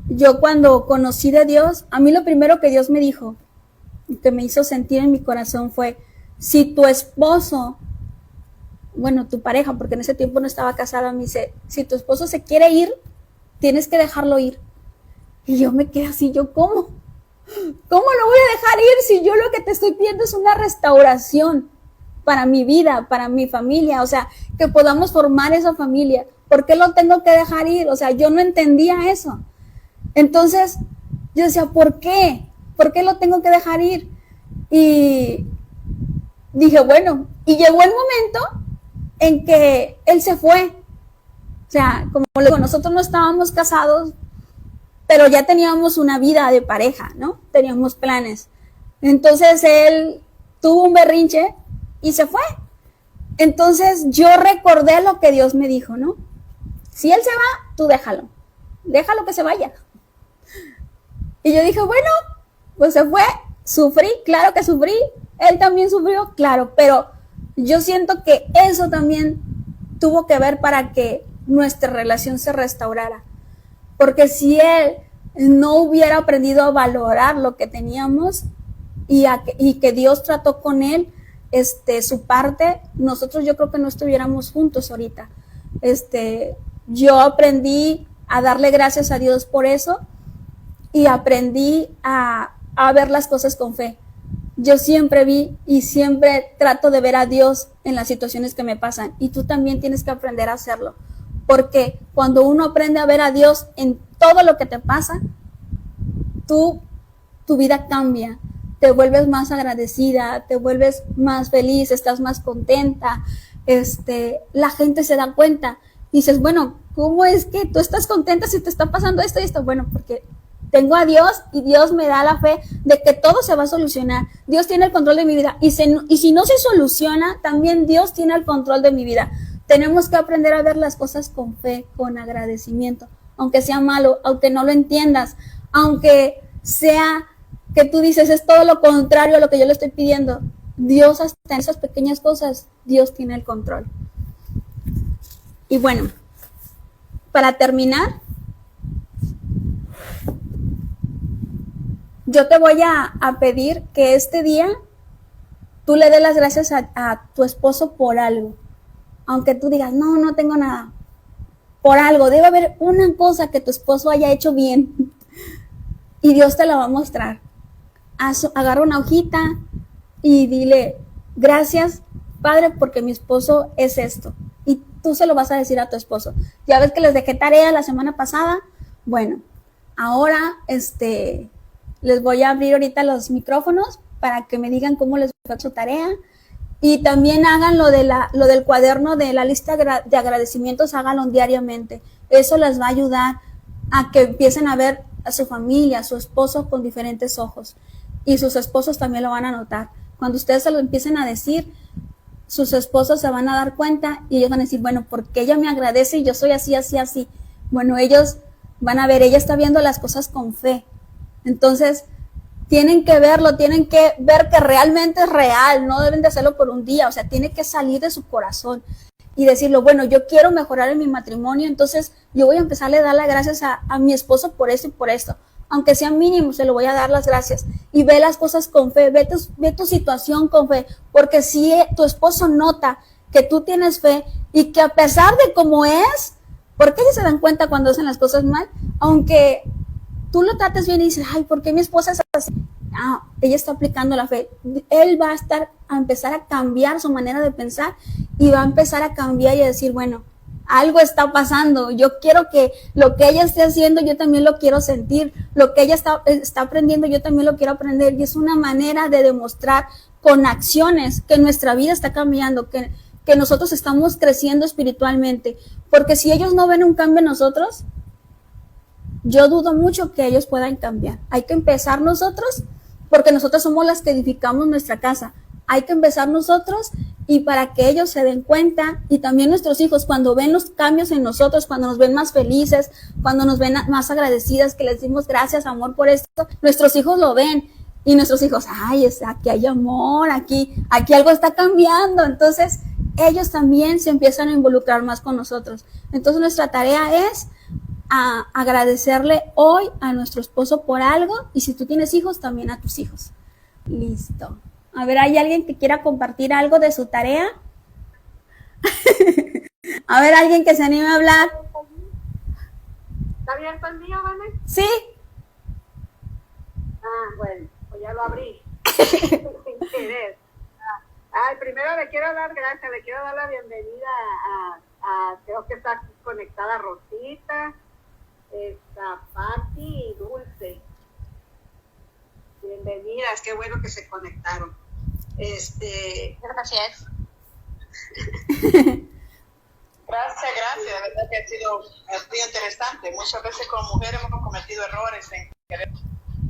Yo cuando conocí de Dios, a mí lo primero que Dios me dijo, que me hizo sentir en mi corazón fue, si tu esposo, bueno, tu pareja, porque en ese tiempo no estaba casada, me dice, si tu esposo se quiere ir, tienes que dejarlo ir. Y yo me quedé así, ¿yo cómo? ¿Cómo lo voy a dejar ir si yo lo que te estoy pidiendo es una restauración para mi vida, para mi familia? O sea, que podamos formar esa familia. ¿Por qué lo tengo que dejar ir? O sea, yo no entendía eso. Entonces, yo decía, ¿por qué? ¿Por qué lo tengo que dejar ir? Y dije, bueno, y llegó el momento en que él se fue. O sea, como le digo, nosotros no estábamos casados, pero ya teníamos una vida de pareja, ¿no? Teníamos planes. Entonces él tuvo un berrinche y se fue. Entonces yo recordé lo que Dios me dijo, ¿no? Si él se va, tú déjalo que se vaya. Y yo dije, bueno, pues se fue, sufrí, claro que sufrí, él también sufrió, claro, pero yo siento que eso también tuvo que ver para que nuestra relación se restaurara. Porque si él no hubiera aprendido a valorar lo que teníamos y que Dios trató con él, su parte, nosotros yo creo que no estuviéramos juntos ahorita. Yo aprendí a darle gracias a Dios por eso y aprendí a ver las cosas con fe. Yo siempre vi y siempre trato de ver a Dios en las situaciones que me pasan, y tú también tienes que aprender a hacerlo. Porque cuando uno aprende a ver a Dios en todo lo que te pasa, tu vida cambia, te vuelves más agradecida, te vuelves más feliz, estás más contenta, la gente se da cuenta, y dices, bueno, ¿cómo es que tú estás contenta si te está pasando esto y esto? Bueno, porque tengo a Dios y Dios me da la fe de que todo se va a solucionar. Dios tiene el control de mi vida, y si no se soluciona, también Dios tiene el control de mi vida. Tenemos que aprender a ver las cosas con fe, con agradecimiento, aunque sea malo, aunque no lo entiendas, aunque sea que tú dices es todo lo contrario a lo que yo le estoy pidiendo. Dios, hasta en esas pequeñas cosas, Dios tiene el control. Y bueno, para terminar, yo te voy a pedir que este día tú le des las gracias a tu esposo por algo. Aunque tú digas, no, no tengo nada. Por algo, debe haber una cosa que tu esposo haya hecho bien. Y Dios te la va a mostrar. Agarra una hojita y dile, gracias, Padre, porque mi esposo es esto. Y tú se lo vas a decir a tu esposo. Ya ves que les dejé tarea la semana pasada. Bueno, ahora les voy a abrir ahorita los micrófonos para que me digan cómo les fue su tarea. Y también hagan lo del cuaderno de la lista de agradecimientos, háganlo diariamente. Eso les va a ayudar a que empiecen a ver a su familia, a su esposo con diferentes ojos. Y sus esposos también lo van a notar. Cuando ustedes se lo empiecen a decir, sus esposos se van a dar cuenta y ellos van a decir, bueno, porque ella me agradece y yo soy así, así, así. Bueno, ellos van a ver, ella está viendo las cosas con fe. Entonces, tienen que verlo, tienen que ver que realmente es real, no deben de hacerlo por un día, o sea, tiene que salir de su corazón y decirlo, bueno, yo quiero mejorar en mi matrimonio, entonces yo voy a empezarle a dar las gracias a mi esposo por esto y por esto, aunque sea mínimo, se lo voy a dar las gracias, y ve las cosas con fe, ve tu situación con fe, porque si tu esposo nota que tú tienes fe y que a pesar de cómo es, porque ellos se dan cuenta cuando hacen las cosas mal, aunque tú lo trates bien y dices, ay, ¿por qué mi esposa es así? Ah, ella está aplicando la fe. Él va a empezar a cambiar su manera de pensar y va a empezar a cambiar y a decir, bueno, algo está pasando. Yo quiero que lo que ella esté haciendo, yo también lo quiero sentir. Lo que ella está aprendiendo, yo también lo quiero aprender. Y es una manera de demostrar con acciones que nuestra vida está cambiando, que nosotros estamos creciendo espiritualmente. Porque si ellos no ven un cambio en nosotros, yo dudo mucho que ellos puedan cambiar. Hay que empezar nosotros, porque nosotros somos las que edificamos nuestra casa. Hay que empezar nosotros y para que ellos se den cuenta, y también nuestros hijos, cuando ven los cambios en nosotros, cuando nos ven más felices, cuando nos ven más agradecidas, que les decimos gracias, amor, por esto, nuestros hijos lo ven. Y nuestros hijos, ay, aquí hay amor, aquí algo está cambiando. Entonces, ellos también se empiezan a involucrar más con nosotros. Entonces, nuestra tarea es a agradecerle hoy a nuestro esposo por algo, y si tú tienes hijos, también a tus hijos. Listo. A ver, ¿hay alguien que quiera compartir algo de su tarea? A ver, alguien que se anime a hablar. ¿Está abierto el mío, Vane? Sí. Ah, bueno, pues ya lo abrí. Sin querer. Primero le quiero dar gracias, le quiero dar la bienvenida creo que está conectada Rosita, está Pati y Dulce. Bienvenidas, qué bueno que se conectaron. Gracias. Gracias, de verdad que ha sido muy interesante. Muchas veces como mujeres hemos cometido errores en querer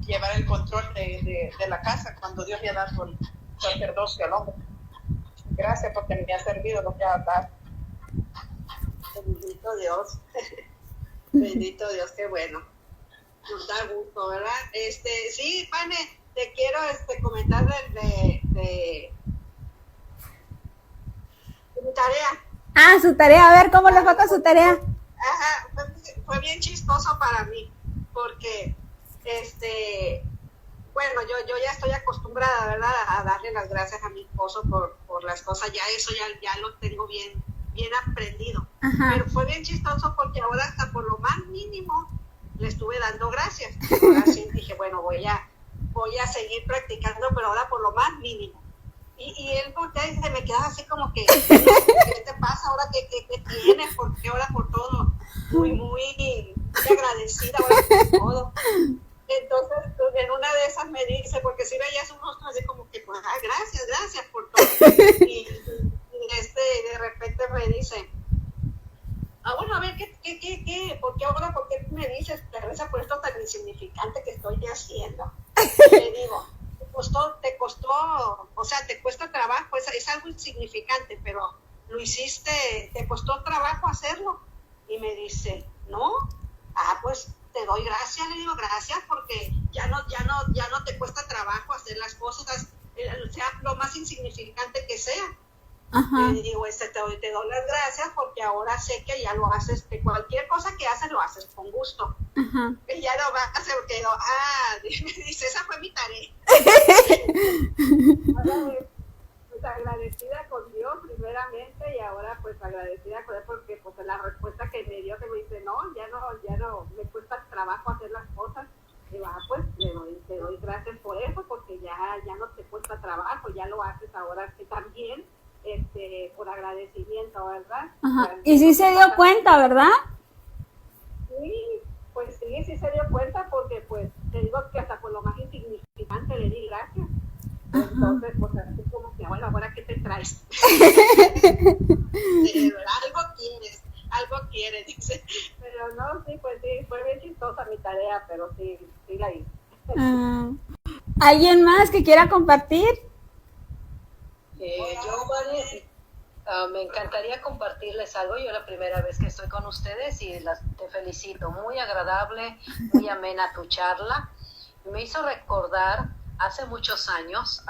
llevar el control de la casa cuando Dios le ha dado el sacerdocio al hombre. Gracias porque me ha servido lo que ha dado. Bendito Dios. Bendito Dios, qué bueno. Nos da gusto, ¿verdad? Sí, Pane, te quiero comentar de mi tarea. Ah, su tarea, a ver, ¿cómo le fue con su tarea? Ajá, fue bien chistoso para mí, porque, bueno, yo ya estoy acostumbrada, ¿verdad?, a darle las gracias a mi esposo por las cosas, ya eso ya lo tengo bien aprendido. Ajá. Pero fue bien chistoso porque ahora hasta por lo más mínimo le estuve dando gracias. Ahora sí dije, bueno, voy a seguir practicando, pero ahora por lo más mínimo. Y él voltea y se me queda así como que, ¿qué te pasa ahora? ¿Qué tienes? ¿Por qué ahora por todo? Muy agradecida ahora por todo. Entonces, en una de esas me dice, porque si veía su rostro así como que, pues, gracias por todo. Y de repente me dice, bueno, a ver, ¿qué? ¿Por qué me dices, Teresa, por esto tan insignificante que estoy haciendo? Y le digo, te costó, o sea, te cuesta trabajo, es algo insignificante, pero lo hiciste, te costó trabajo hacerlo. Y me dice, ¿no? Pues te doy gracias. Le digo, gracias, porque ya no te cuesta trabajo hacer las cosas, sea lo más insignificante que sea. Ajá. Le digo, te doy las gracias porque ahora sé que ya lo haces, que cualquier cosa que haces lo haces con gusto. Ajá. Y ya lo va a hacer, me dice, esa fue mi tarea. pues agradecida con él porque pues la respuesta que me dio, que me dice, no, ya no, me cuesta trabajo hacer las cosas. Digo, pues te doy gracias por eso, porque ya no te cuesta trabajo, ya lo haces ahora que también, por agradecimiento, ¿verdad? Ajá. Y sí se dio cuenta, ¿verdad? Sí, pues sí se dio cuenta, porque pues te digo que hasta por lo más insignificante le di gracias. Ajá. Entonces, pues así como que, bueno, ahora ¿qué te traes? Algo quieres, dice. Pero no, sí, pues sí, fue bien chistosa mi tarea, pero sí la hice. ¿Alguien más que quiera compartir? Yo, Vale, me encantaría compartirles algo. Yo la primera vez que estoy con ustedes y te felicito. Muy agradable, muy amena tu charla. Me hizo recordar hace muchos años,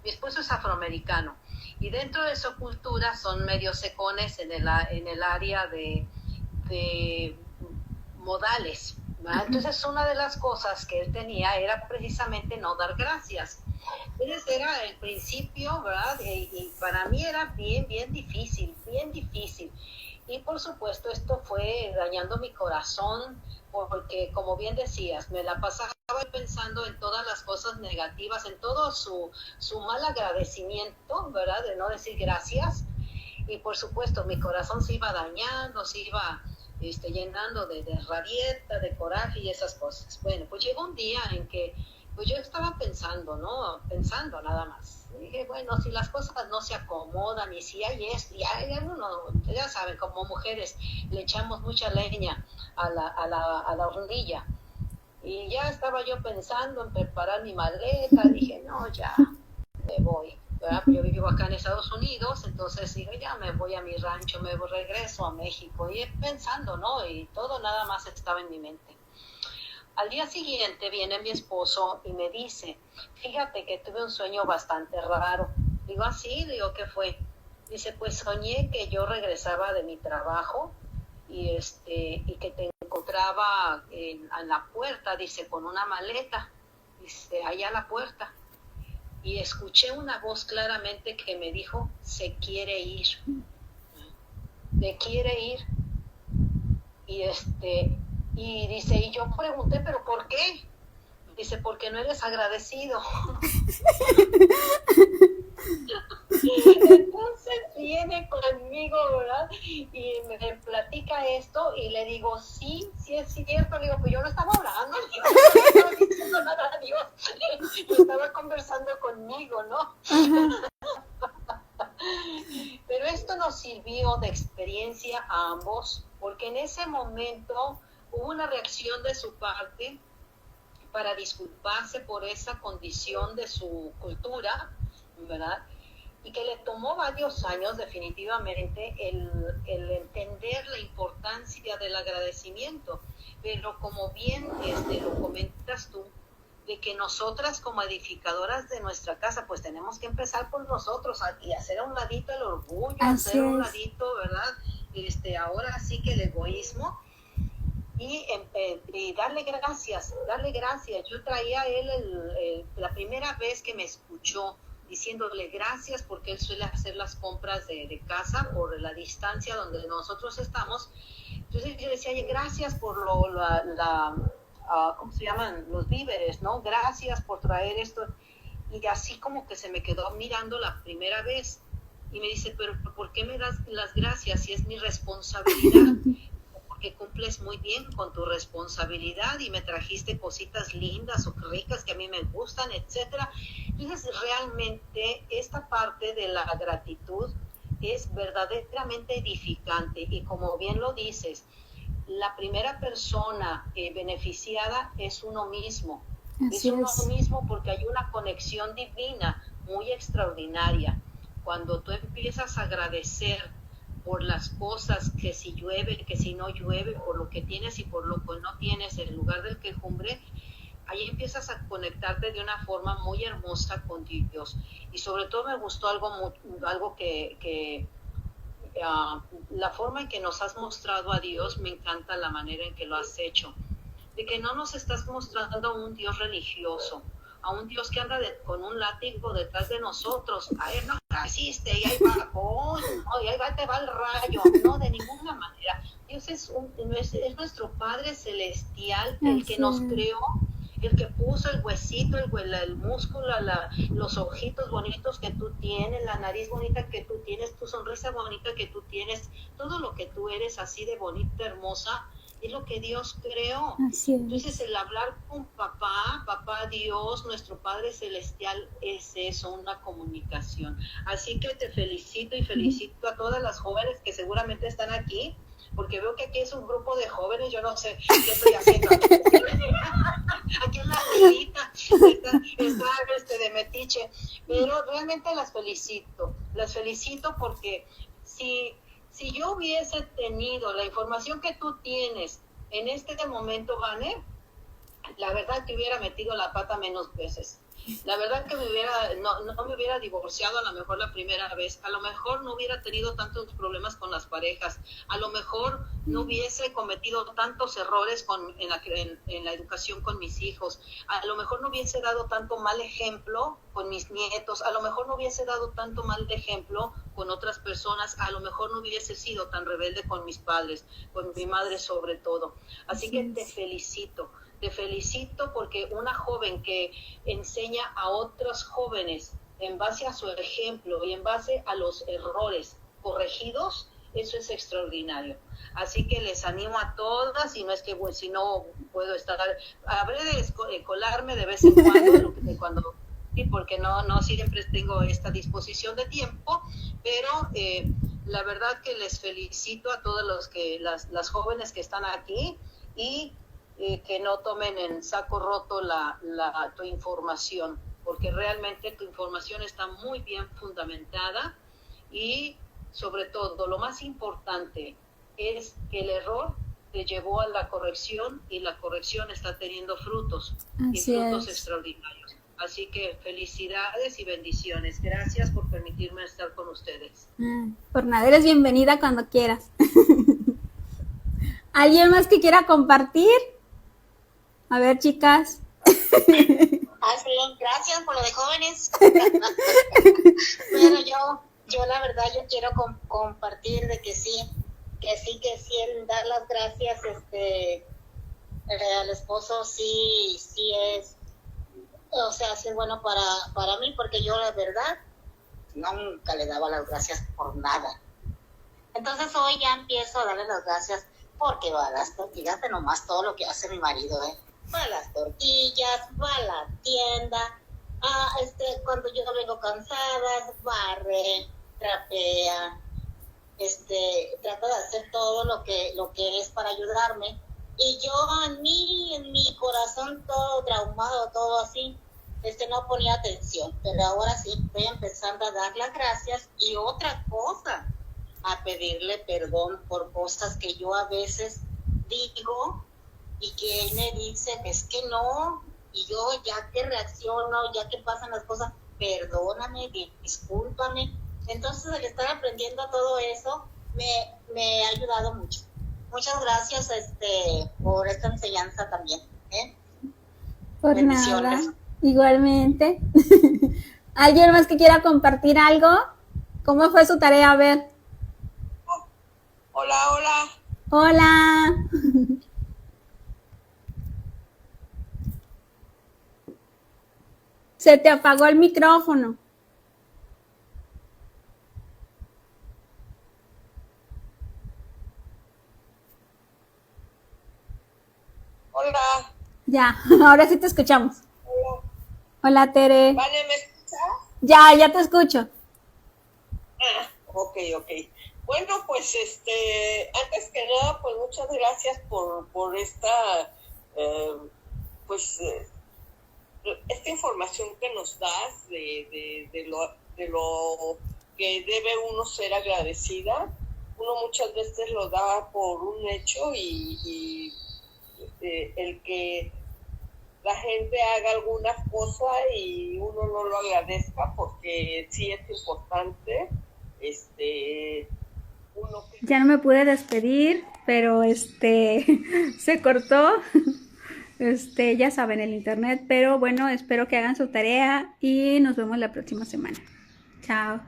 mi esposo es afroamericano y dentro de su cultura son medio secones en el área de modales, ¿verdad? Entonces una de las cosas que él tenía era precisamente no dar gracias. Ese era el principio, ¿verdad? Y para mí era bien difícil. Y por supuesto esto fue dañando mi corazón, porque como bien decías, me la pasaba pensando en todas las cosas negativas, en todo su mal agradecimiento, ¿verdad? De no decir gracias. Y por supuesto mi corazón se iba dañando, se iba llenando de rabieta, de coraje y esas cosas. Bueno, pues llegó un día en que pues yo estaba pensando nada más. Y dije, bueno, si las cosas no se acomodan y si hay esto, ya saben, como mujeres le echamos mucha leña a la hornilla. Y ya estaba yo pensando en preparar mi maleta, dije, no, ya me voy, ¿verdad? Yo vivo acá en Estados Unidos, entonces digo, ya me voy a mi rancho, regreso a México, y pensando, ¿no? Y todo nada más estaba en mi mente. Al día siguiente viene mi esposo y me dice, fíjate que tuve un sueño bastante raro. Digo, ¿así? Digo, ¿qué fue? Dice, pues soñé que yo regresaba de mi trabajo y que te encontraba en la puerta, dice, con una maleta, dice, allá a la puerta. Y escuché una voz claramente que me dijo, se quiere ir. Y dice, y yo pregunté, ¿pero por qué? Dice, porque no eres agradecido. Entonces viene conmigo, ¿verdad? Y me platica esto y le digo, sí es cierto. Le digo, pues yo no estaba orando, no estaba diciendo nada a Dios. Yo estaba conversando conmigo, ¿no? Pero esto nos sirvió de experiencia a ambos, porque en ese momento hubo una reacción de su parte para disculparse por esa condición de su cultura, ¿verdad? Y que le tomó varios años definitivamente el entender la importancia del agradecimiento. Pero como bien lo comentas tú, de que nosotras como edificadoras de nuestra casa, pues tenemos que empezar por nosotros y hacer a un ladito el orgullo, hacer a un ladito, ¿verdad? Ahora sí que el egoísmo, y darle gracias. Yo traía a él la primera vez que me escuchó diciéndole gracias, porque él suele hacer las compras de casa por la distancia donde nosotros estamos. Entonces yo decía, gracias por ¿cómo se llaman? Los víveres, ¿no? Gracias por traer esto. Y así como que se me quedó mirando la primera vez y me dice, pero ¿por qué me das las gracias si es mi responsabilidad? Porque cumples muy bien con tu responsabilidad y me trajiste cositas lindas o ricas que a mí me gustan, etcétera. Entonces realmente esta parte de la gratitud es verdaderamente edificante, y como bien lo dices, la primera persona beneficiada es uno mismo. Mismo, porque hay una conexión divina muy extraordinaria. Cuando tú empiezas a agradecer por las cosas, que si llueve, que si no llueve, por lo que tienes y por lo que no tienes, en lugar del quejumbre, ahí empiezas a conectarte de una forma muy hermosa con Dios. Y sobre todo me gustó algo que la forma en que nos has mostrado a Dios. Me encanta la manera en que lo has hecho, de que no nos estás mostrando a un Dios religioso, a un Dios que anda con un látigo detrás de nosotros. Ay, no, hiciste, y ahí va, oh, no, y ahí va, te va el rayo, no, de ninguna manera. Dios es nuestro Padre Celestial, el que nos creó, el que puso el huesito, el músculo, los ojitos bonitos que tú tienes, la nariz bonita que tú tienes, tu sonrisa bonita que tú tienes, todo lo que tú eres así de bonita, hermosa, es lo que Dios creó. Entonces el hablar con papá Dios, nuestro Padre Celestial, es eso, una comunicación. Así que te felicito y felicito a todas las jóvenes que seguramente están aquí, porque veo que aquí es un grupo de jóvenes, yo no sé qué estoy haciendo aquí. Aquí en la filita está de metiche, pero realmente las felicito porque si yo hubiese tenido la información que tú tienes en este momento, Vane, la verdad que hubiera metido la pata menos veces. La verdad que no me hubiera divorciado a lo mejor la primera vez, a lo mejor no hubiera tenido tantos problemas con las parejas, a lo mejor no hubiese cometido tantos errores en la educación con mis hijos, a lo mejor no hubiese dado tanto mal ejemplo con mis nietos, a lo mejor no hubiese dado tanto mal ejemplo con otras personas, a lo mejor no hubiese sido tan rebelde con mis padres, con mi madre sobre todo. Así que te felicito porque una joven que enseña a otros jóvenes en base a su ejemplo y en base a los errores corregidos, eso es extraordinario. Así que les animo a todas, y no es que si no puedo estar, habré de colarme de vez en cuando, sí, porque no siempre tengo esta disposición de tiempo, pero la verdad que les felicito a todos las jóvenes que están aquí, y que no tomen en saco roto tu información, porque realmente tu información está muy bien fundamentada, y sobre todo lo más importante es que el error te llevó a la corrección, y la corrección está teniendo frutos, y frutos extraordinarios. Así que felicidades y bendiciones. Gracias por permitirme estar con ustedes. Por nada, eres bienvenida cuando quieras. ¿Alguien más que quiera compartir? A ver, chicas. Sí, gracias por lo de jóvenes. Bueno, yo la verdad, yo quiero compartir de que sí, el dar las gracias al esposo sí es, o sea, sí es bueno para mí, porque yo la verdad nunca le daba las gracias por nada. Entonces hoy ya empiezo a darle las gracias porque va a las tortillas, de nomás todo lo que hace mi marido, va a las tortillas, va a la tienda, cuando yo vengo cansada, barre, trapea, trata de hacer todo lo que es para ayudarme. Y yo en mi corazón todo traumado, todo así, no ponía atención, pero ahora sí estoy empezando a dar las gracias. Y otra cosa, a pedirle perdón por cosas que yo a veces digo y que él me dice es que no, y yo ya que reacciono, ya que pasan las cosas, perdóname, discúlpame. Entonces el estar aprendiendo todo eso me ha ayudado mucho. Muchas gracias por esta enseñanza también. Por nada, igualmente. ¿Alguien más que quiera compartir algo? ¿Cómo fue su tarea? A ver. Hola. Hola. Se te apagó el micrófono. Hola. Ya, ahora sí te escuchamos. Hola. Hola, Tere. Vale, ¿me escuchas? Ya te escucho. Ok. Bueno, pues antes que nada, pues muchas gracias por esta esta información que nos das de lo que debe uno ser agradecida. Uno muchas veces lo da por un hecho, y el que la gente haga alguna cosa y uno no lo agradezca, porque sí es importante. Ya no me pude despedir, pero se cortó. Ya saben, el internet, pero bueno, espero que hagan su tarea y nos vemos la próxima semana. Chao.